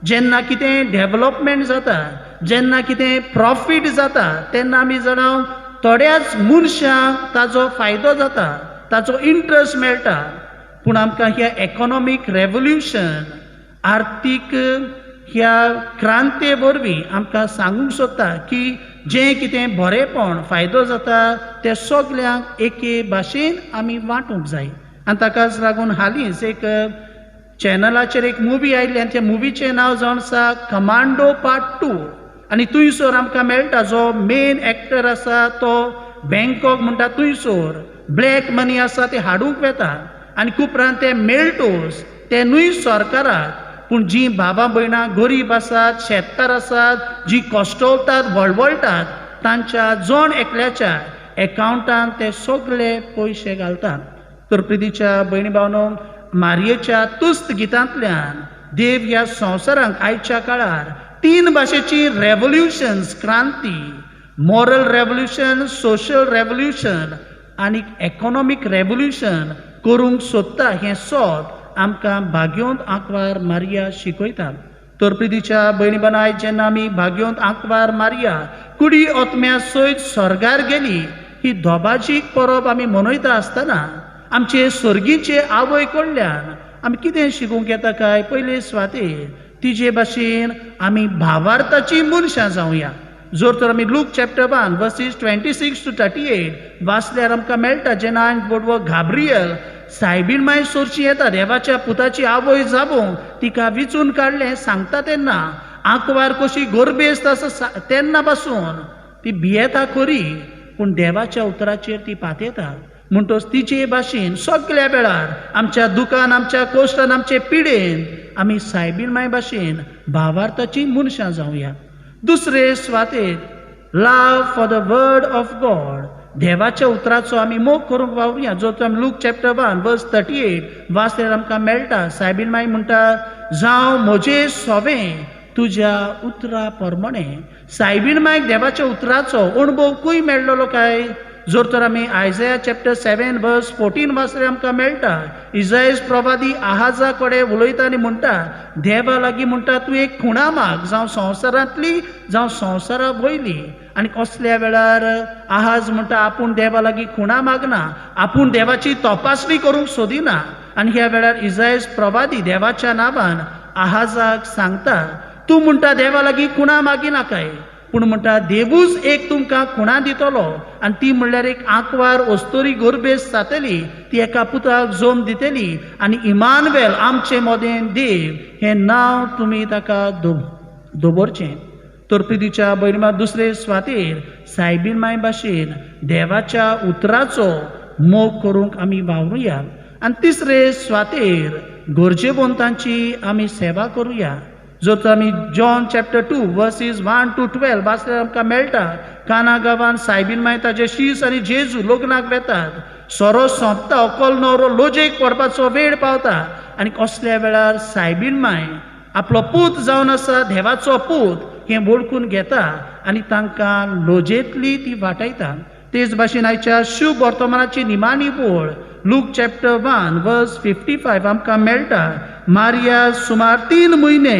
B: जेन्ना कितें डेव्हलपमेंट जाता, जेन्ना कितें प्रॉफीट जाता, तेन्ना आमी जाणां थोड्याच मनशांक ताजो फायदो जाता, ताजो इंट्रस्ट मेळटा. पूण आमकां ह्या इकॉनॉमीक रेवल्युशन, आर्थीक ह्या क्रांते वरवीं आमकां सांगूंक सोदता की जें कितें बरेंपण फायदो जाता तें सगल्यांक एके भाशेन आमी वांटूंक जाय. आनी ताकाच लागून हालींच एक चॅनलाचेर एक मुवी आयिल्ली आनी त्या मुवीचें नांव जावन आसा कमांडो पार्ट 2. आनी थंयसर आमकां मेळटा जो मेन एक्टर आसा तो बँकॉक म्हणटा थंयसर ब्लॅक मनी आसा ते हाडूंक वेता आनी उपरांत ते मेळटोच ते न्हय सरकाराक, पूण जीं बाबा भयणां गरीब आसात, शेतकार आसात, जीं कश्टवतात, वळवळटात, तांच्या जण एकल्याच्या एकावंटान ते सगळे पयशे घालतात. तर प्रितीच्या भयणी भावांनो, मारयेच्या तुस्त गितांतल्यान देव ह्या संवसारांक आयच्या काळार 3 भाशेची रेवल्युशन्स, क्रांती, मॉरल रेवल्युशन, सोशल रेवल्युशन आनी इकॉनॉमीक रेवल्युशन करूंक सोदता हें सोद आमकां भाग्योंत आंकवार मारिया शिकयता. तर प्रितीच्या भयणी भावांनो, आयज जेन्ना आमी भाग्योंत आंकवार मारिया कुडी ओतम्या सयत स्वर्गार गेली, ही दोबाजीक परब आमी मनयता आसतना आमचे सर्गीचे आवय कडल्यान आमी कितें शिकूंक येता काय, पयले सुवातेर तिजे भाशेन आमी भावार्थाची मनशां जावया. जर तर आमी लूक चॅप्टर 1 वर्सीस 26 to 38 वाचल्यार आमकां मेळटा जेन्ना बोडवो घाब्रियल सायबीण माय सोरची येता देवाच्या पुताची आवय जावंक तिका विचून काडलें सांगता तेन्ना आंकवार कशी गोरबेस्त आसा तेन्ना पासून ती भियेता खरी, पूण देवाच्या उतराचेर ती पातयता. म्हणटच तिचे भाशेन सगळ्या वेळार आमच्या दुखान, आमच्या कोश्टान, आमचे पिडेन आमी सायबीण माय भाशेन भावार्थाची मनशां जावया. दुसरे सुवातेर love for the word of God, देवाच्या उतराचो आमी मोग करूंक वावुरया. जो तो आमी लूक चॅप्टर 1 वर्स 38 वाचल्यार आमकां मेळटा. सायबीण माय म्हणटा, जावं म्हजें सोवें तुज्या उतरा प्रमाणें. सायबीण मायक देवाच्या उतराचो अणभव खंय मेळ्ळलो काय, जर तर आमी आयझाया चॅप्टर 7 वर्स 14 वाचल्यार आमकां मेळटा. इजायस प्रवादी आहाजा कडेन उलयता आनी म्हणटा, देवा लागीं म्हणटा तूं एक खुणा माग, जावं संवसारांतली जावं संवसारा वयली. आनी कसल्या वेळार आहाज म्हणटा आपूण देवा लागीं खुणा मागना, आपूण देवाची तपासणी करूंक सोदिना. आनी ह्या वेळार इजायस प्रवादी देवाच्या नांवान आहाजाक सांगता, तूं म्हणटा देवा लागीं खुणा मागिना काय, पूण म्हणटा देवूच एक तुमकां खुणा दितलो आनी ती म्हणल्यार एक आंकवार अस्तोरी गोरबेस जातली, ती एका पुताक जोम दितली आनी इमानुएल आमचे मोदें देव हें नांव तुमी ताका दवरचें. तर प्रितीच्या भयणी दुसरे सुवातेर सायबीण माय भाशेन देवाच्या उतराचो मोग करूंक आमी वावरुया. आनी तिसरे सुवातेर गरजेवंतांची आमी सेवा करुया. जर तर आमी जॉन चॅप्टर 2 वर्सीस 1 to 12 वाचल्यार आमकां मेळटा, काना गांवांत सायबीण माय ताजे शीस आनी जेजू लग्नाक वेतात. सोरो सोंपता, अकोल न्हवरो लोजेक पडपाचो वेळ पावता आनी कसल्या वेळार सायबीण माय आपलो पूत जावन आसा देवाचो पूत हें वळखून घेता आनी तांकां लोजेंतली ती वाटयता. तेच भाशेन आयच्या शुभ वर्तमानाची निमाणी बोळ लूक चॅप्टर 1 वर्स 55 आमकां मेळटा. मारिया सुमार 3 म्हयने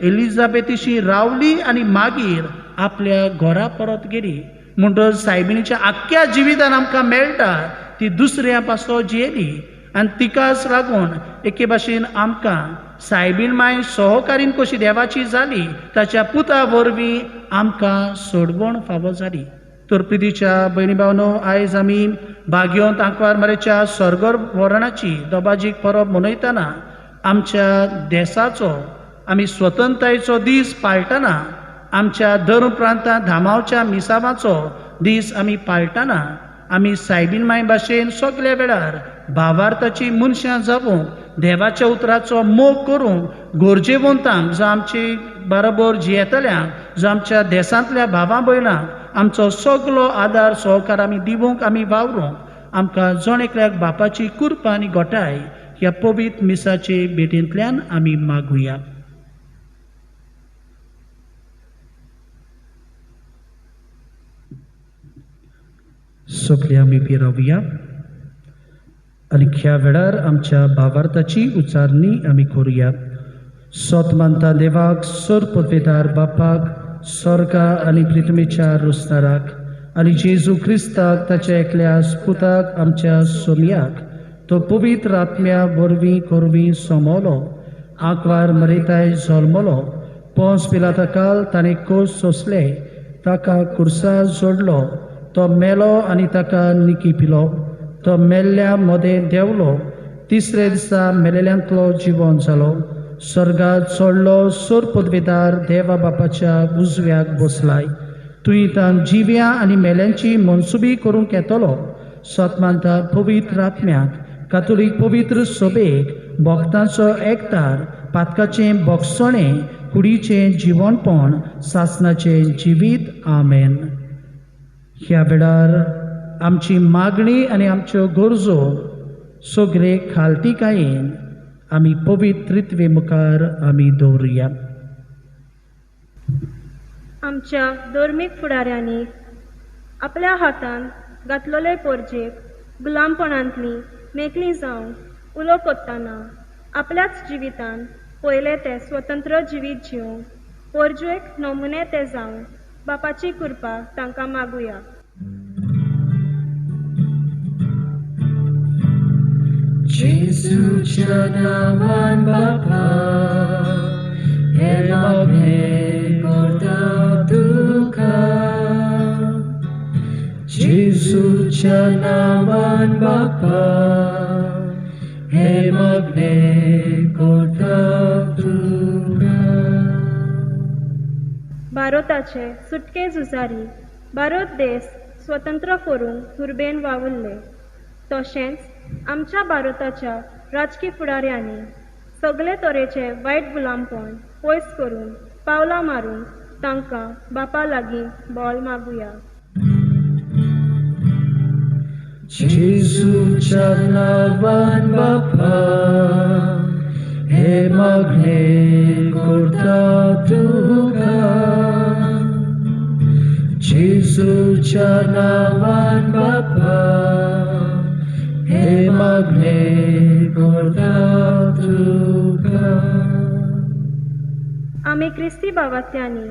B: एलिझाबेथीशी रावली आनी मागीर आपल्या घरा परत गेली. म्हणटच सायबीणीच्या आख्ख्या जिवितान आमकां मेळटा ती दुसऱ्या पासो जियेली आनी तिकाच लागून एके भाशेन आमकां सायबीण माय सहकारीन कशी देवाची जाली, ताच्या पुता वरवीं आमकां सोडवण फावो जाली. तर प्रितीच्या भयणी भावांनो, आयज आमी भाग्योंत आंकवार मारेच्या सर्गर वरणाची दोबाजीक परब मनयतना आमच्या देशाचो आमी स्वतंत्रतायेचो दीस पाळटना, आमच्या धर्म प्रांतांत धामावच्या मिसावाचो दीस आमी पाळटना आमी सायबीण माय भाशेन सगळ्या वेळार भावार्थाची मनशां जावूंक, देवाच्या उतराचो मोग करूंक, गरजेवंतांक जो आमचे बरोबर जियेतल्यांक, जो आमच्या देशांतल्या भावां भयणांक आमचो सगळो आदार सहकार आमी दिवंक आमी वावरूंक आमकां जण एकल्याक बापाची कृपा आनी घोटाय ह्या पवित्र मिसाचे भेटेंतल्यान आमी मागुया. सगळे आमी पिरावया आनी ह्या वेळार आमच्या भावार्थाची उच्चारणी आमी करुया. सोत मानता देवाक, सर पदवेदार बापाक, स्वर्गा आनी पृथ्वीच्या रुस्ताराक आनी जेजू क्रिस्ताक ताच्या एकल्या पुताक आमच्या सोम्याक तो पवित्र आत्म्या वरवीं करवीं सोमलो, आंकवार मरेताय जल्मलो, पोंस पिलाताकाल ताणें कोस सोंसले, ताका कुर्सा जोडलो, तो मेलो आनी ताका निकिपिलो, तो मेल्ल्या मदें देंवलो, तिसरे दिसा मेलेल्यांतलो जिवंत जालो, स्वर्गात चडलो, सर पदवेदार देवा बापाच्या उजव्याक बसलाय, तुवें तांक जिव्या आनी मेल्यांची मनसुबी करूंक येतलो, सतमानता पवित्र आत्म्याक, कातोलीक पवित्र सभेक, भक्तांचो एकठार, पातकाचें भोगसणें, कुडीचें जिवणपण, सासणाचें जिवीत. आमेन. ह्या वेळार आमची मागणी आनी आमच्यो गरजो सगळे खालतीकायेन आमी पवित्रित्वे मुखार आमी दवरुया.
F: आमच्या धर्मीक फुडाऱ्यांनी आपल्या हातांत घातलेले पोरजेक गुलामपणांतली मेकळी जावन उलो कोत्ताना आपल्याच जिवितान पयले ते स्वतंत्र जिवीत जिवंक पोरजेक नमुने ते जावन बापाची कृपा तांकां मागुया.
A: जेजूच्या नांवान बापा, हे मागणे करता तुका. जेजूच्या नांवान बापा, हे मागणे करता तुका.
F: भारताचे सुटके झुजारी भारत देश स्वतंत्र करूंक हुर्बेन वावुरले. तशेंच आमच्या भारताच्या राजकीय फुडाऱ्यांनी सगळे तरेचे वायट गुलामपण पयस करून पावलां मारून तांकां बापा लागीं बोल मागुया.
A: जेजूच्या नांवान बापा, हे मागणे करता तुका. जेजूच्या नांवान बापा, हे मागणे करता तुका.
F: आमी क्रिस्ती भावार्थ्यांनी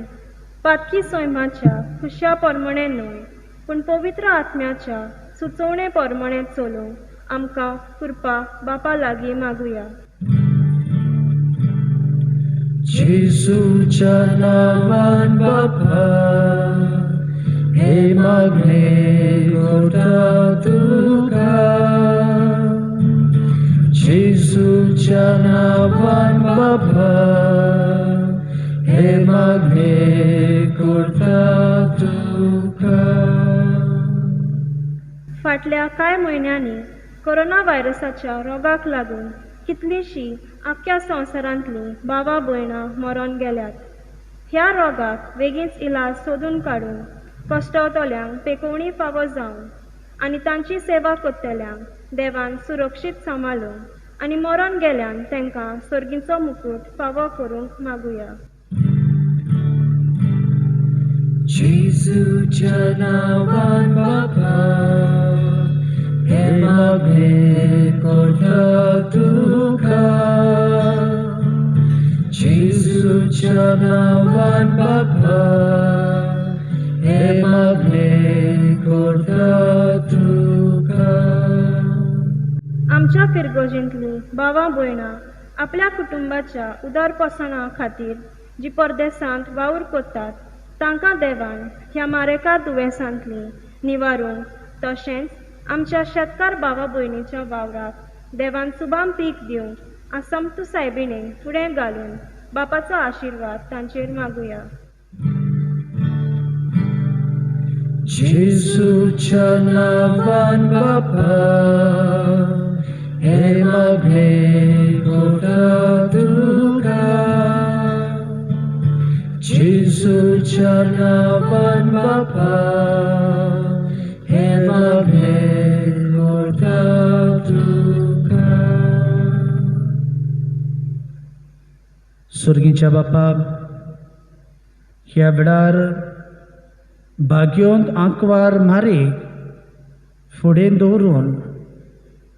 F: पातकी सैमाच्या खुशा परमणे न्हय पूण पवित्र आत्म्याच्या सुचोवणे परमणे चलोवंक आमकां कृपा बापा लागीं मागुया.
A: जेजूच्या नांवान बापा, हे मागणे करता तुका. जेजूच्या नांवान बापा, हे मागणे करता तुका.
F: फाटल्या कांय म्हयन्यांनी कोरोना व्हायरसाच्या रोगाक लागून कितलींशीं आख्ख्या संवसारांतलीं भावां भयणां मरोन गेल्यात. ह्या रोगाक बेगीनच इलाज सोदून काडून कश्टावतल्यांक पेकोवणी फावो जावन आनी तांची सेवा कोत्तल्यांक देवान सुरक्षीत सांबाळून आनी मरोन गेल्यांक तांकां सर्गीचो मुकूट फावो करूंक मागुया.
A: जेजूच्या नांवान बापा, हे मागणे करता तुका. जेजूच्या नांवान बापा, हे मागणे करता तुका.
F: आमच्या पिरगोजींतलीं भावां भयणां आपल्या कुटुंबाच्या उदारपसणा खातीर जी परदेसांत वावर कोत्तात तांकां देवान ह्या मारेकार दुयेंसांतलीं निवारूंक तशेंच आमच्या शेतकार भावा भयणीच्या वावराक देवान सुबाम पीक दिवंक आसमतू सायबिणेक फुडें घालून बापाचो आशिर्वाद तांचेर मागुया.
A: जेजूच्या नांवान बापा, हे मागणे करता तुका. जेजूच्या नांवान बापा, हे मागणे करता तुका.
B: स्वर्गीच्या बापाक ह्या वेळार भाग्योंत आंकवार मारे फुडें दवरून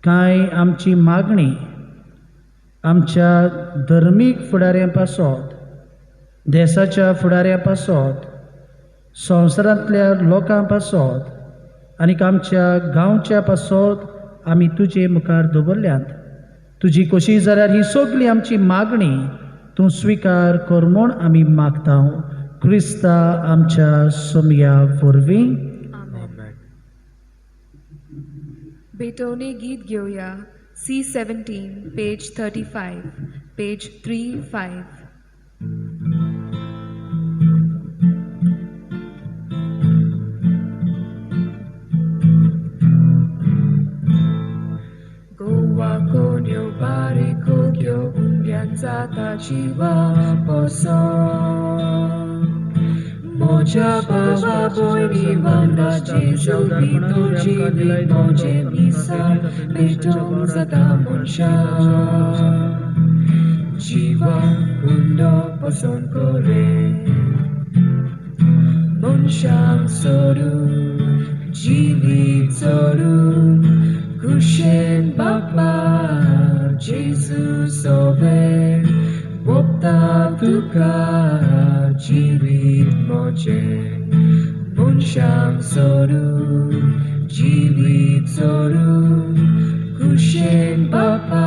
B: कांय आमची मागणी आमच्या धर्मीक फुडाऱ्यां पासत, देशाच्या फुडाऱ्यां पासत, संवसारांतल्या लोकां पासत आनी आमच्या गांवच्या पासत आमी तुजे मुखार दवरल्यात. तुजी कशी जाल्यार ही सगळी आमची मागणी तूं स्विकार कर म्हूण आमी मागता. क्रिस्ता आमच्या सोमया वरवीं.
G: बेटोने गीत घेऊया. C17, page 35, page 35. Goa konyo bare kogyo undianza tachiwa poso. Moja baba boyni wanda Jesu bituji moje misa betom zata monsha. Jiwa undo poson kore monshang soru jili soru kushen bapa Jesus sobe Bopta tuka jiwit moje munshang soru jiwit soru kushen bapa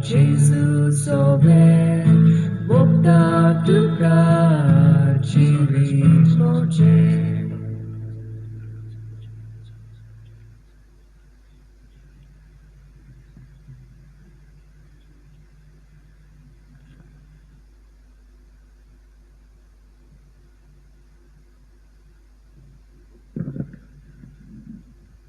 G: Jesus sobe Bopta tuka jiwit moje.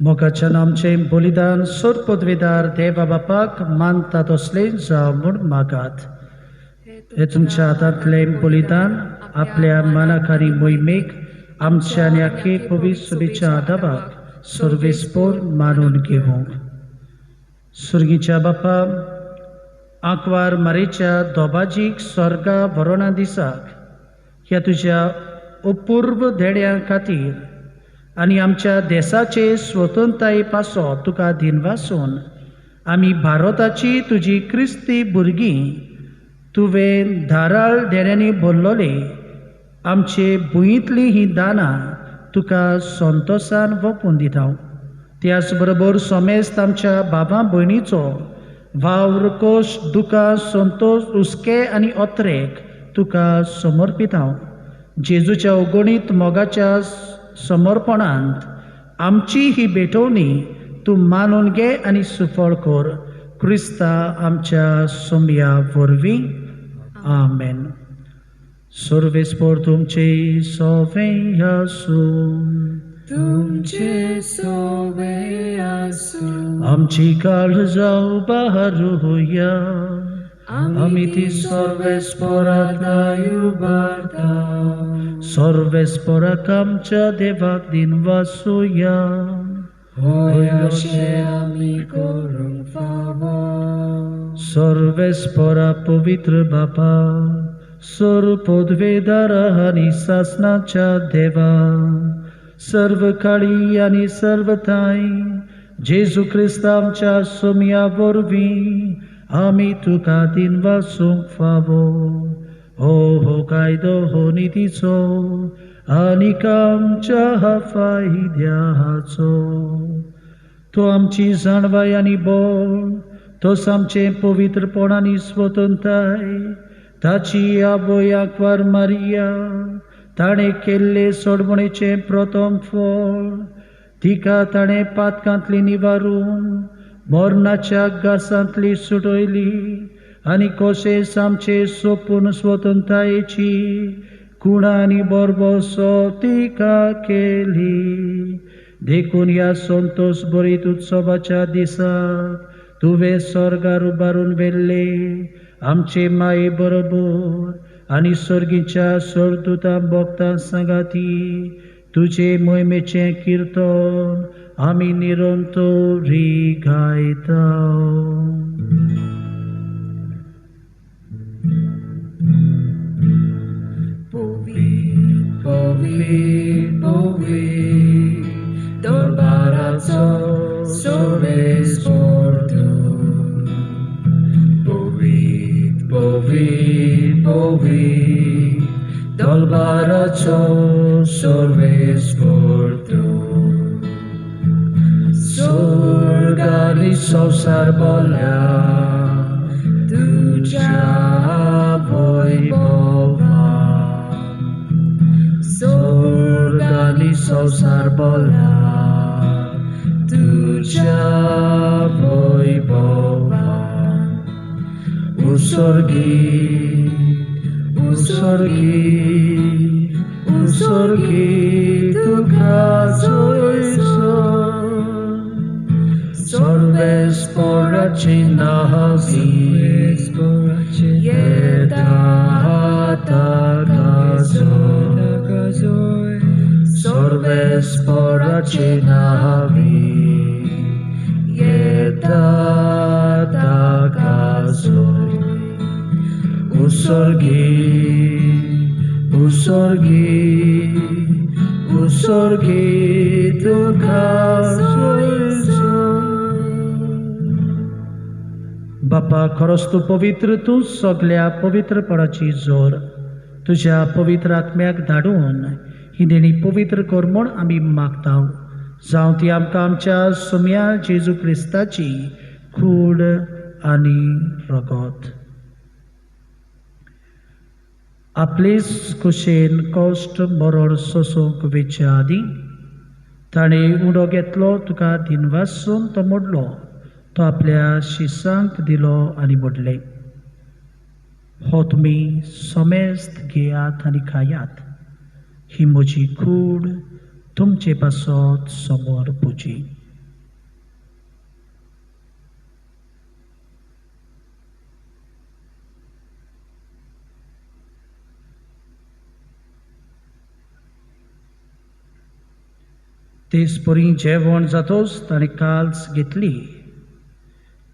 B: मोगाच्या आमचें बलिदान सोरपदवेदार देवा बापाक मानता तसलें जावं म्हूण मागात. हे तुमच्या हातांतलें बलिदान आपल्या मानाकारी मोहिमेक आमच्या आनी आख्खे पवित्र सभेच्या आदाबाक सर्वेस्पोर मानून घेवंक. सुर्गीच्या बापा, आंकवार मारेच्या दोबाजीक स्वर्गा व्हरोना दिसाक ह्या तुज्या अपूर्व धेड्या खातीर आनी आमच्या देशाचे स्वतंत्रताये पासत तुका दिनवासून आमी भारताची तुजी क्रिस्ती भुरगीं तुवें धाराळ देण्यांनी भरलोले आमचे भुंयीतलीं ही दानां तुका संतोशान वपून दिता. त्याच बरोबर समेस्त आमच्या बाबा भयणीचो वावर कोश दुकां संतोश हुस्के आनी ओत्रेक तुका समर्पिता. जेजूच्या अगणीत मोगाच्या समर्पणांत आमची ही भेटवणी तूं मानून घे आनी सुफळ कर. क्रिस्ता आमच्या सोमया वरवीं. आमेन. सर्वेस्पोर तुमचे सोवें आसूं.
G: तुमचे सोवे आसूं.
B: आमची काळजां उबारूया आमी ती सर्वेस्पोराक उबारता. सर्वेस्पोराक आमच्या देवाक दिनवासूया.
G: होय अशें आमी करूंक फावो.
B: सर्वेस्पोरा पवित्र बापा, सर्वपदवेदार आनी सासणाच्या देवा, सर्व काळी आनी सर्वथाय जेजू क्रिस्त आमच्या सोमया वरवीं आमी तुका दिनवासूंक फावो. हो कायदो हो नितीचो आनीक आमच्या फायद्याचो. तो आमची जाणवाय आनी बळ, तोच आमचें पवित्रपण आनी स्वतंत्रताय ताची आवय आंकवार मारिया ताणें केल्ले सोडमणेचें प्रथम फळ. तिका ताणें पातकांतली निवारून मरणाच्या गासांतली सुटयली आनी कोशेस आमचे सोपून स्वतंत्रतायेची कुणा आनी बरबसो तिका केली. देखून ह्या संतोश भरीत उत्सवाच्या दिसाक तुवें स्वर्गार उबारून व्हेल्ले आमचे माये बरोबर आनी सर्गीच्या सरदुतां भक्तां सांगाती तुजे मोहिमेचें किर्तन आमी निरंतरी गायता.
G: Povi, povi, povi, Dolbarazo sobres portu. Povit, povit, povit, Dolbarazo sobres portu. Surgali sosar bolia, tuja vojvova. Surgali sosar bolia, tuja vojvova. Usorgi, usorgi, usorgi tuka zoiso. Sorves poraci nahazi, jedata kazoi. Sorves poraci nahavi, jedata kazoi. Usorgi, usorgi, usorgi tuka zoiso.
B: बापा खरोच तूं पवित्र, तूं सगळ्या पवित्रपणाची जोर तुज्या पवित्र आत्म्याक धाडून ही देणी पवित्र कर म्हूण आमी मागतां. जावं ती आमकां आमच्या सोम्या जेजू क्रिस्ताची कूड आनी रगत. आपलेच कुशेन कश्ट मरण सोसूंक वेच्या आदीं ताणें उडो घेतलो, तुका दिनवासून तो मोडलो. तो आपल्या शिसांक दिलो आनी मोडले. हो तुमी समेस्त घेयात आनी खायात. ही म्हजी कूड तुमचे पासत समोर पुजी. तेच परी जेवण जातोच ताणें काल्स घेतली.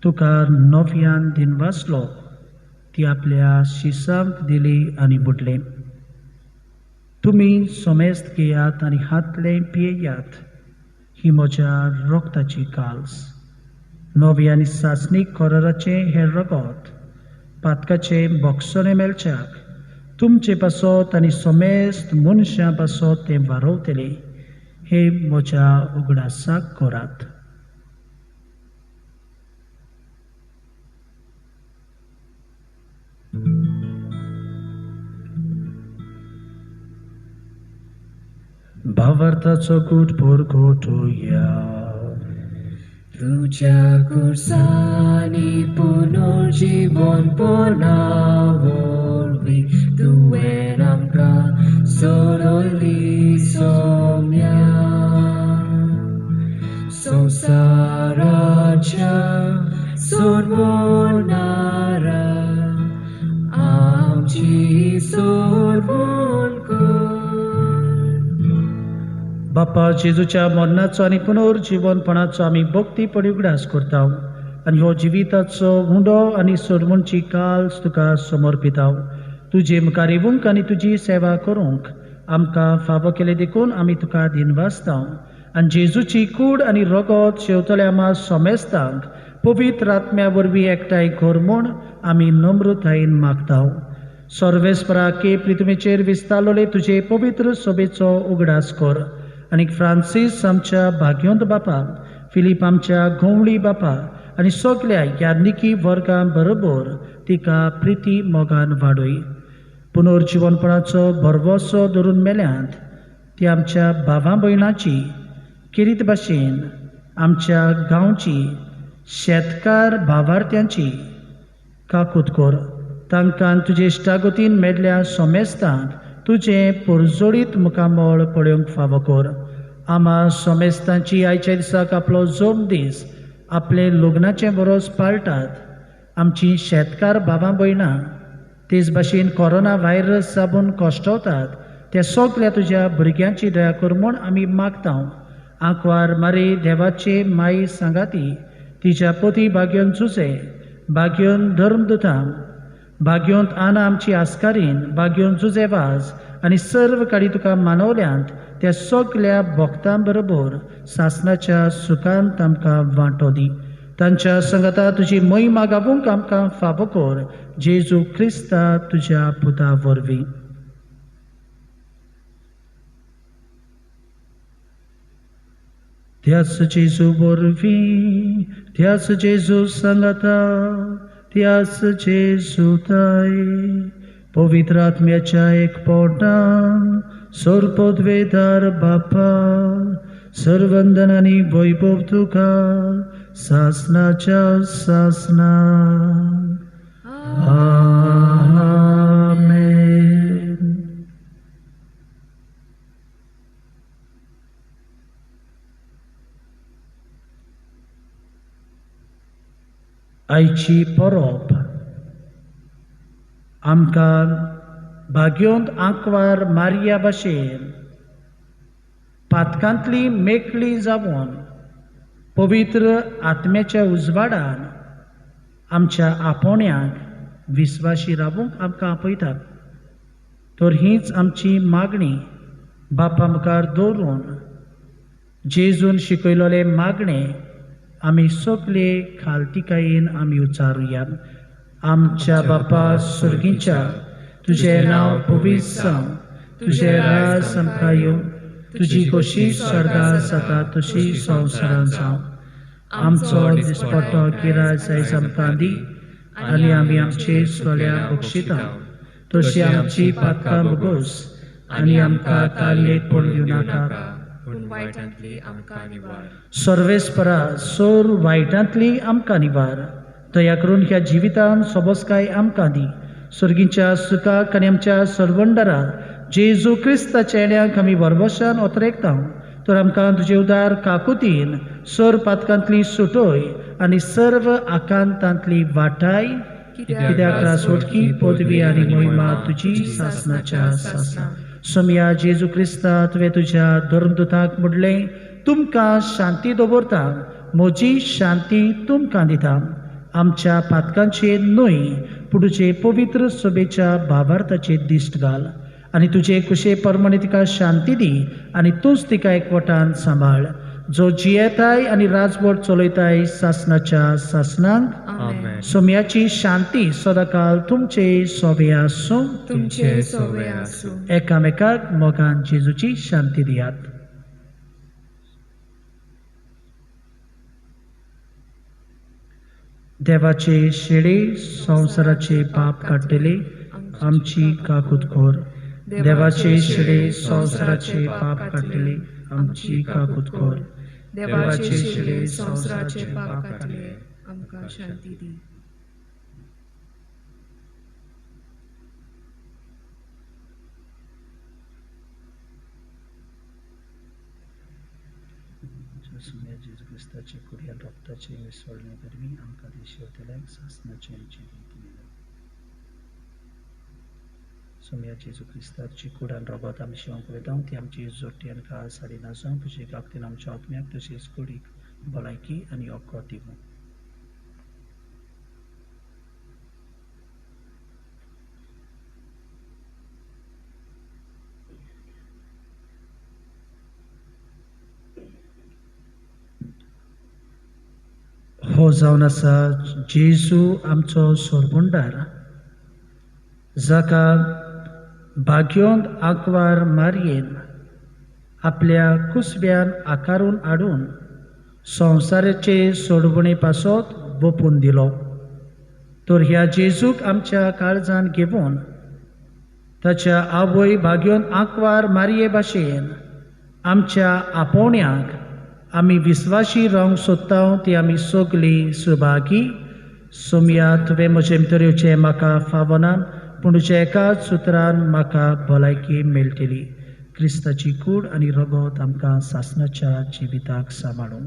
B: तुका नव्यान दिनवासलो, ती आपल्या शिसांक दिली आनी बुडले. तुमी समेस्त घेयात आनी हातले पियेयात. ही म्हज्या रोगताची काल्स. नवे आनी सासणीक कोराराचें हें रगत पातकाचे बोगसणे मेलच्याक तुमचे पासत आनी समेस्त मनशां पासत तें वारोवतलें. हे म्हज्या उगडासाक करात. भावार्थाचो गुटभर घोटुया.
G: तुझ्या कुर्सानी पुनर्जीवन पोनावरवी तुवें आमकां सोडली सोम्या. संवसाराच्या सोडवणारा आमची सोडवण कर.
B: बापा जेजूच्या मरणाचो आनी पुनर्जीवनपणाचो आमी भक्तीपणी उगडास करता आनी हो जिविताचो हुंडो आनी सोडवणची काल्स तुका समर्पिता. तुजे मुखार येवंक आनी तुजी सेवा करूंक आमकां फावो केले देखून आमी तुका दिनवासता. आनी जेजूची कूड आनी रगत शेवतल्या आमा समेस्तांक पवित्र आत्म्या वरवीं एकठांय कर म्हूण आमी नम्रतायेन मागता. सर्वेस्परा के पृथ्वीचेर विस्तारलोले तुजे पवित्र सभेचो उगडास कर. आनी फ्रांसीस आमच्या भाग्यवंत बापा, फिलीप आमच्या घोवळी बापा आनी सगळ्या याज्ञिकी वर्गां बरोबर तिका प्रिती मोगान वाडय. पुनर्जीवनपणाचो भरवोसो धरून मेल्यांत ती आमच्या भावां भयणांची किरीत भाशेन आमच्या गांवची शेतकार भावार्थ्यांची काकूत कर. तांकां तुजे इश्टागतीन मेळ्ळ्या समेस्तांक तुजें परजोडीत मुखामळ पळोवंक फावो कर. आमा समेस्तांची आयच्या दिसाक आपलो जोम दीस आपले लग्नाचें वरस पाळटात. आमची शेतकार भावां भयणां तेच भाशेन कोरोना व्हायरस साबून कोश्टवतात त्या सगळ्या तुज्या भुरग्यांची दया कर म्हूण आमी मागता. आंकवार मारी देवाचे माई सांगाती, तिच्या पती भाग्यवंत जुजे, भाग्यवंत धर्मदुतां, भाग्यवंत आना आमची आस्कारीन, भाग्यवंत जुजेवाज आनी सर्व काळी तुका मानवल्यांत त्या सगळ्या भक्तां बरोबर सासणाच्या सुखांत आमकां वांटो दी. तांच्या संगता तुजी महिमा गावूंक आमकां फावो कर. जेजू क्रिस्ता तुज्या पुता वरवीं. त्याच जेजू वरवीं, त्याच जेजू संगता, त्याच जेजू ताय, पवित्र आत्म्याच्या एकपटान सर्वोद्वेदार बापा, सर्वंदन आनी वैभव तुका सासणाच्या सासणान. आमेन. आयची परब आमकां भाग्योंत आंकवार मारिया भाशेन पातकांतली मेकळी जावन पवित्र आत्म्याच्या उजवाडान आमच्या आपोण्याक विस्वाशी रावूंक आमकां आपयतात. तर हीच आमची मागणी बापा मुखार दवरून जेजून शिकयलोले मागणे आमी सगळे खालतिकायेन आमी उच्चारुया. आमच्या बापा सुर्गीच्या, तुजें नांव पवित्र जावं, तुजें राज आमकां येवं, तुजी खोशी स्वर्गांत जाता तशी संवसारांत जावं. आमचो दिसपट्टो गिराय आयज आमकां दी, आनी आमी आमचे सोल्याक बक्षिता तशी आमची पातकां बगोस, आनी आमकां ताल्लेक पडूं नाका,
G: पूण वायटांतली आमकां निवार.
B: सर्वेस्परा सोर वायटांतली आमकां निवार. दया करून ह्या जिवितांत सोबोसकाय आमकां दी. सुर्गीच्या सुखाक आनी आमच्या सर्वंडराक जेजू क्रिस्ताच्या येण्याक आमी वरवशान ओतरेकता. तर आमकां तुजे उदार काकुतीन सर पातकांतली सुटोय आनी सर्व आकांतांतली वाटाय, कित्याक रासवटकी पदवी आनी महिमा तुजी सासणाच्या सासणा. सोम्या जेजू क्रिस्ता तुवें तुज्या धर्मदुताक म्हणलें, तुमकां शांती दवरता, म्हजी शांती तुमकां दिता. आमच्या पातकांचेर न्हय पूण तुजे पवित्र सभेच्या भावार्थाचेर दिश्ट घाल, आनी तुजे कुशे परमणे तिका शांती दी, आनी तूंच तिका एकवटान सांबाळ, जो जियेताय आनी राजवट चलयताय सासणाच्या सासणांक.
G: आमेन.
B: सोम्याची शांती सदांकाल तुमचे सोबे आसूं.
G: तुमचे सोवे आसूं.
B: एकामेकाक मोगान जेजूची शांती दियात. देवाचे शेळे संवसाराचे पाप काडटले आमची काकूत खोर. देवाचे शेळे संवसाराचे पाप काडटले आमची काकूत खोर.
G: देवाचे शिळे संवसाराचे पाप काडले आमकां शांती दी.
B: जेजू क्रिस्ताचे कुडी आनी रक्ताचे विसवळणे वरवीं आमकां देशेवतल्याक सासणाचे जिवीत दिलें. सोम्या जेजू क्रिस्ताची कूड आनी रगत आमी शिवंक वेतां ती आमची जोडटी आनी काळ साडी नासूं तुजे काकतीन आमच्या आत्म्याक तशेंच कुडीक भलायकी आनी ओको दिवं. हो जावन आसा जेजू आमचो सोरबुंडार, जाका भाग्योंत आंकवार मारयेन आपल्या कुसब्यान आकारून हाडून संवसाराचे सोडवणे पासत बोपून दिलो. तर ह्या जेजूक आमच्या काळजान घेवन ताच्या आवय भाग्योंत आंकवार मारये भाशेन आमच्या आपोवण्याक आमी विस्वाशी रावंक सोदता ती आमी सगळीं सुभागी. सोम्या तुवें म्हजे भितर म्हाका फावना, पूण तुज्या एकाच सुत्रान म्हाका भलायकी मेळटली. क्रिस्ताची कूड आनी रगत आमकां सासणाच्या जिविताक सांबाळूं.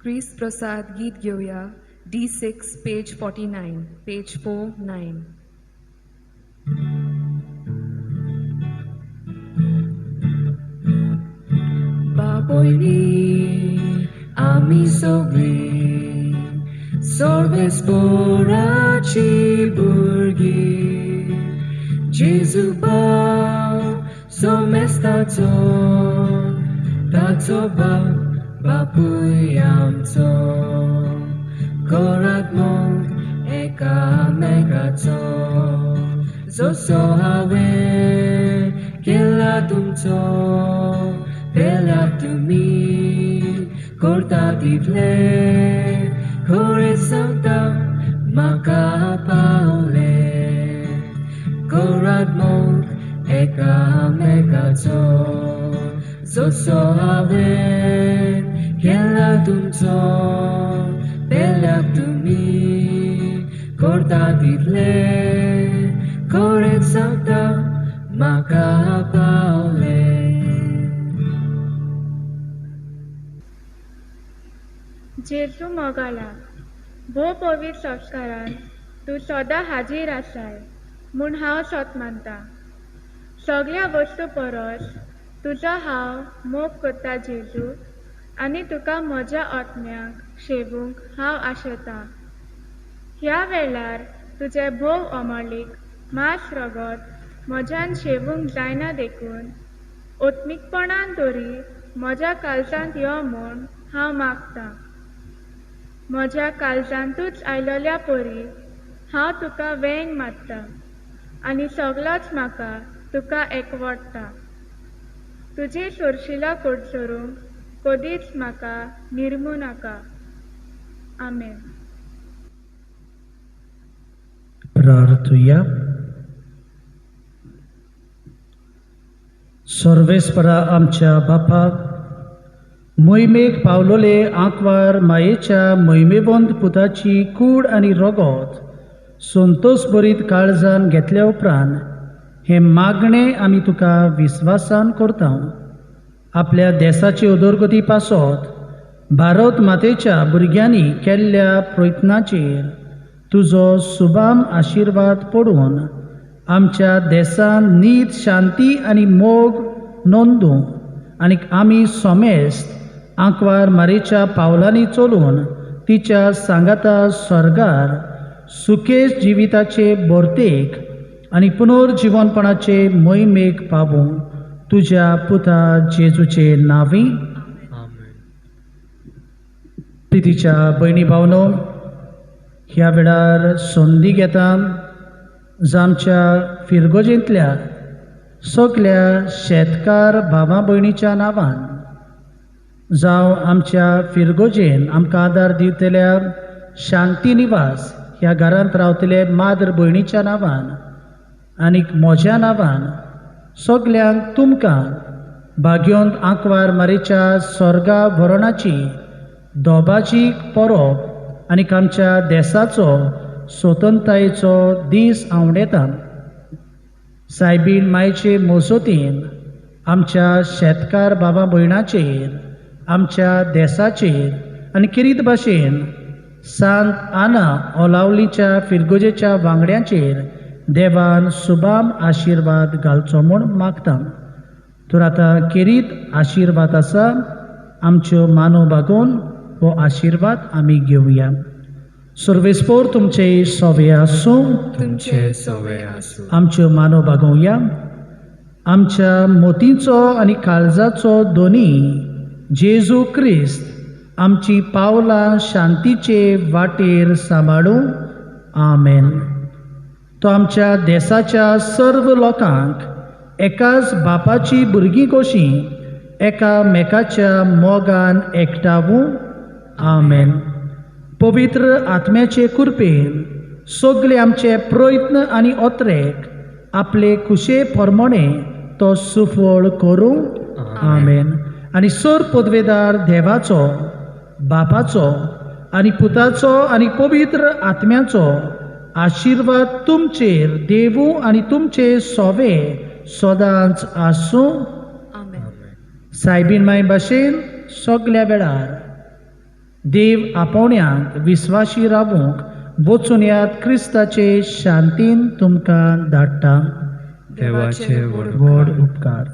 G: क्रिस्त प्रसाद गीत घेऊया. D6 page 49, page 49. बाबोयनी
A: आमी सगळीं सर्वेस्पराची भुरगीं जेजू भाव सोमेस्ताचो ताचो बापूय आमचो घरांत मोग एकामेकाचो जसो हांवें केला तुमचो पेल्या तुमी करता तितले खरें सांगता म्हाका पावले घरांत मोग एकामेकाचो जसो हांवें केला तुमचो पेल्याक तुमी करता तितले खरें सांगता म्हाका पावले.
F: जेजू मोगाला भोव पवित्र संस्कारान तूं सदां हाजीर आसाय म्हूण हांव सोत मानता. सगळ्या वस्तू परस तुजो हांव मोग करता जेजू आनी तुका म्हज्या आत्म्याक शेवूंक हांव आशेतां. ह्या वेळार तुजे भोव अमळीक मास रगत म्हज्यान शेवूंक जायना देखून ओत्मीकपणान तरी म्हज्या काळजांत यो म्हूण हांव मागतां. म्हज्या काळजांतूच आयलोल्या परी हांव तुका वेंग मारतां आनी सगळोच म्हाका तुका एकवटता. तुजी सुरशिला कोडसरूंक कधीच म्हाका निर्मू नाका. आमेन.
B: प्रार्थुया. सर्वेस्परा आमच्या बापाक मोहिमेक पावलोले आंकवार मायेच्या मोहिमेबंद पुताची कूड आनी रगत संतोश भरीत काळजान घेतल्या उपरांत हे मागणें आमी तुका विस्वासान करता. आपल्या देशाची उदरगती पासत भारत मातेच्या भुरग्यांनी केल्ल्या प्रयत्नाचेर तुजो सुभाम आशिर्वाद पडून आमच्या देशान नीत शांती आनी मोग नोंदूं आनी आमी सोमेस्त आंकवार मारेच्या पावलांनी चलून तिच्या सांगाता स्वर्गार सुखेश जिविताचे बोर्तेक आनी पुनर्जीवनपणाचे मोहिमेक पावूं तुज्या पुता जेजूचे नांवी. प्रितीच्या भयणी भावनो, ह्या वेळार संदी घेता आमच्या फिरगोजेंतल्या सगळ्या शेतकार भावा भयणीच्या नांवान जावं आमच्या फिरगोजेन आमकां आदार दितल्या शांती निवास ह्या घरांत रावतले माद्र भयणीच्या नांवान आनीक म्हज्या नांवान सगल्यांक तुमकां भाग्योंत आंकवार मारेच्या स्वर्गा भरणाची दोबाची परब आनीक आमच्या देशाचो स्वतंत्रतायेचो दीस आवडेता. सायबीण मायचे मजतीन आमच्या शेतकार भावा भयणाचेर आमच्या देशाचेर आनी किरीत भाशेन सांत आना ओलावलीच्या फिरगोजेच्या वांगड्यांचेर देवान सुभाम आशिर्वाद घालचो म्हूण मागता. तर आतां किरीत आशिर्वाद आसा आमच्यो मानो बागोवन हो आशिर्वाद आमी घेवया. सर्वेस्पोर तुमचे सोवे आसूं.
A: तुमचे सोवे आसूं.
B: आमच्यो मानो बागोवया. आमच्या मोतीचो आनी काळजाचो दोनी जेजू क्रिस्त आमची पावलां शांतीचे वाटेर सांबाळूं. आमेन. तो आमच्या देशाच्या सर्व लोकांक एकाच बापाची भुरगीं कशीं एकामेकाच्या मोगान एकठावूं. आमेन. पवित्र आत्म्याचे कृपेन सगळे आमचे प्रयत्न आनी ओत्रेक आपले कुशे प्रमाणे तो सुफळ करूं. आमेन. आनी सर पदवेदार देवाचो बापाचो आनी पुताचो आनी पवित्र आत्म्याचो आशिर्वाद तुमचेर देवूं आनी तुमचे सोवे सदांच आसूं. सायबीण माय भाशेन सगळ्या वेळार देव आपोवण्यांत विस्वाशी रावूंक वचून यात क्रिस्ताचे शांतीन तुमकां धाडटा.
A: देवाचे
B: व्हड उपकार.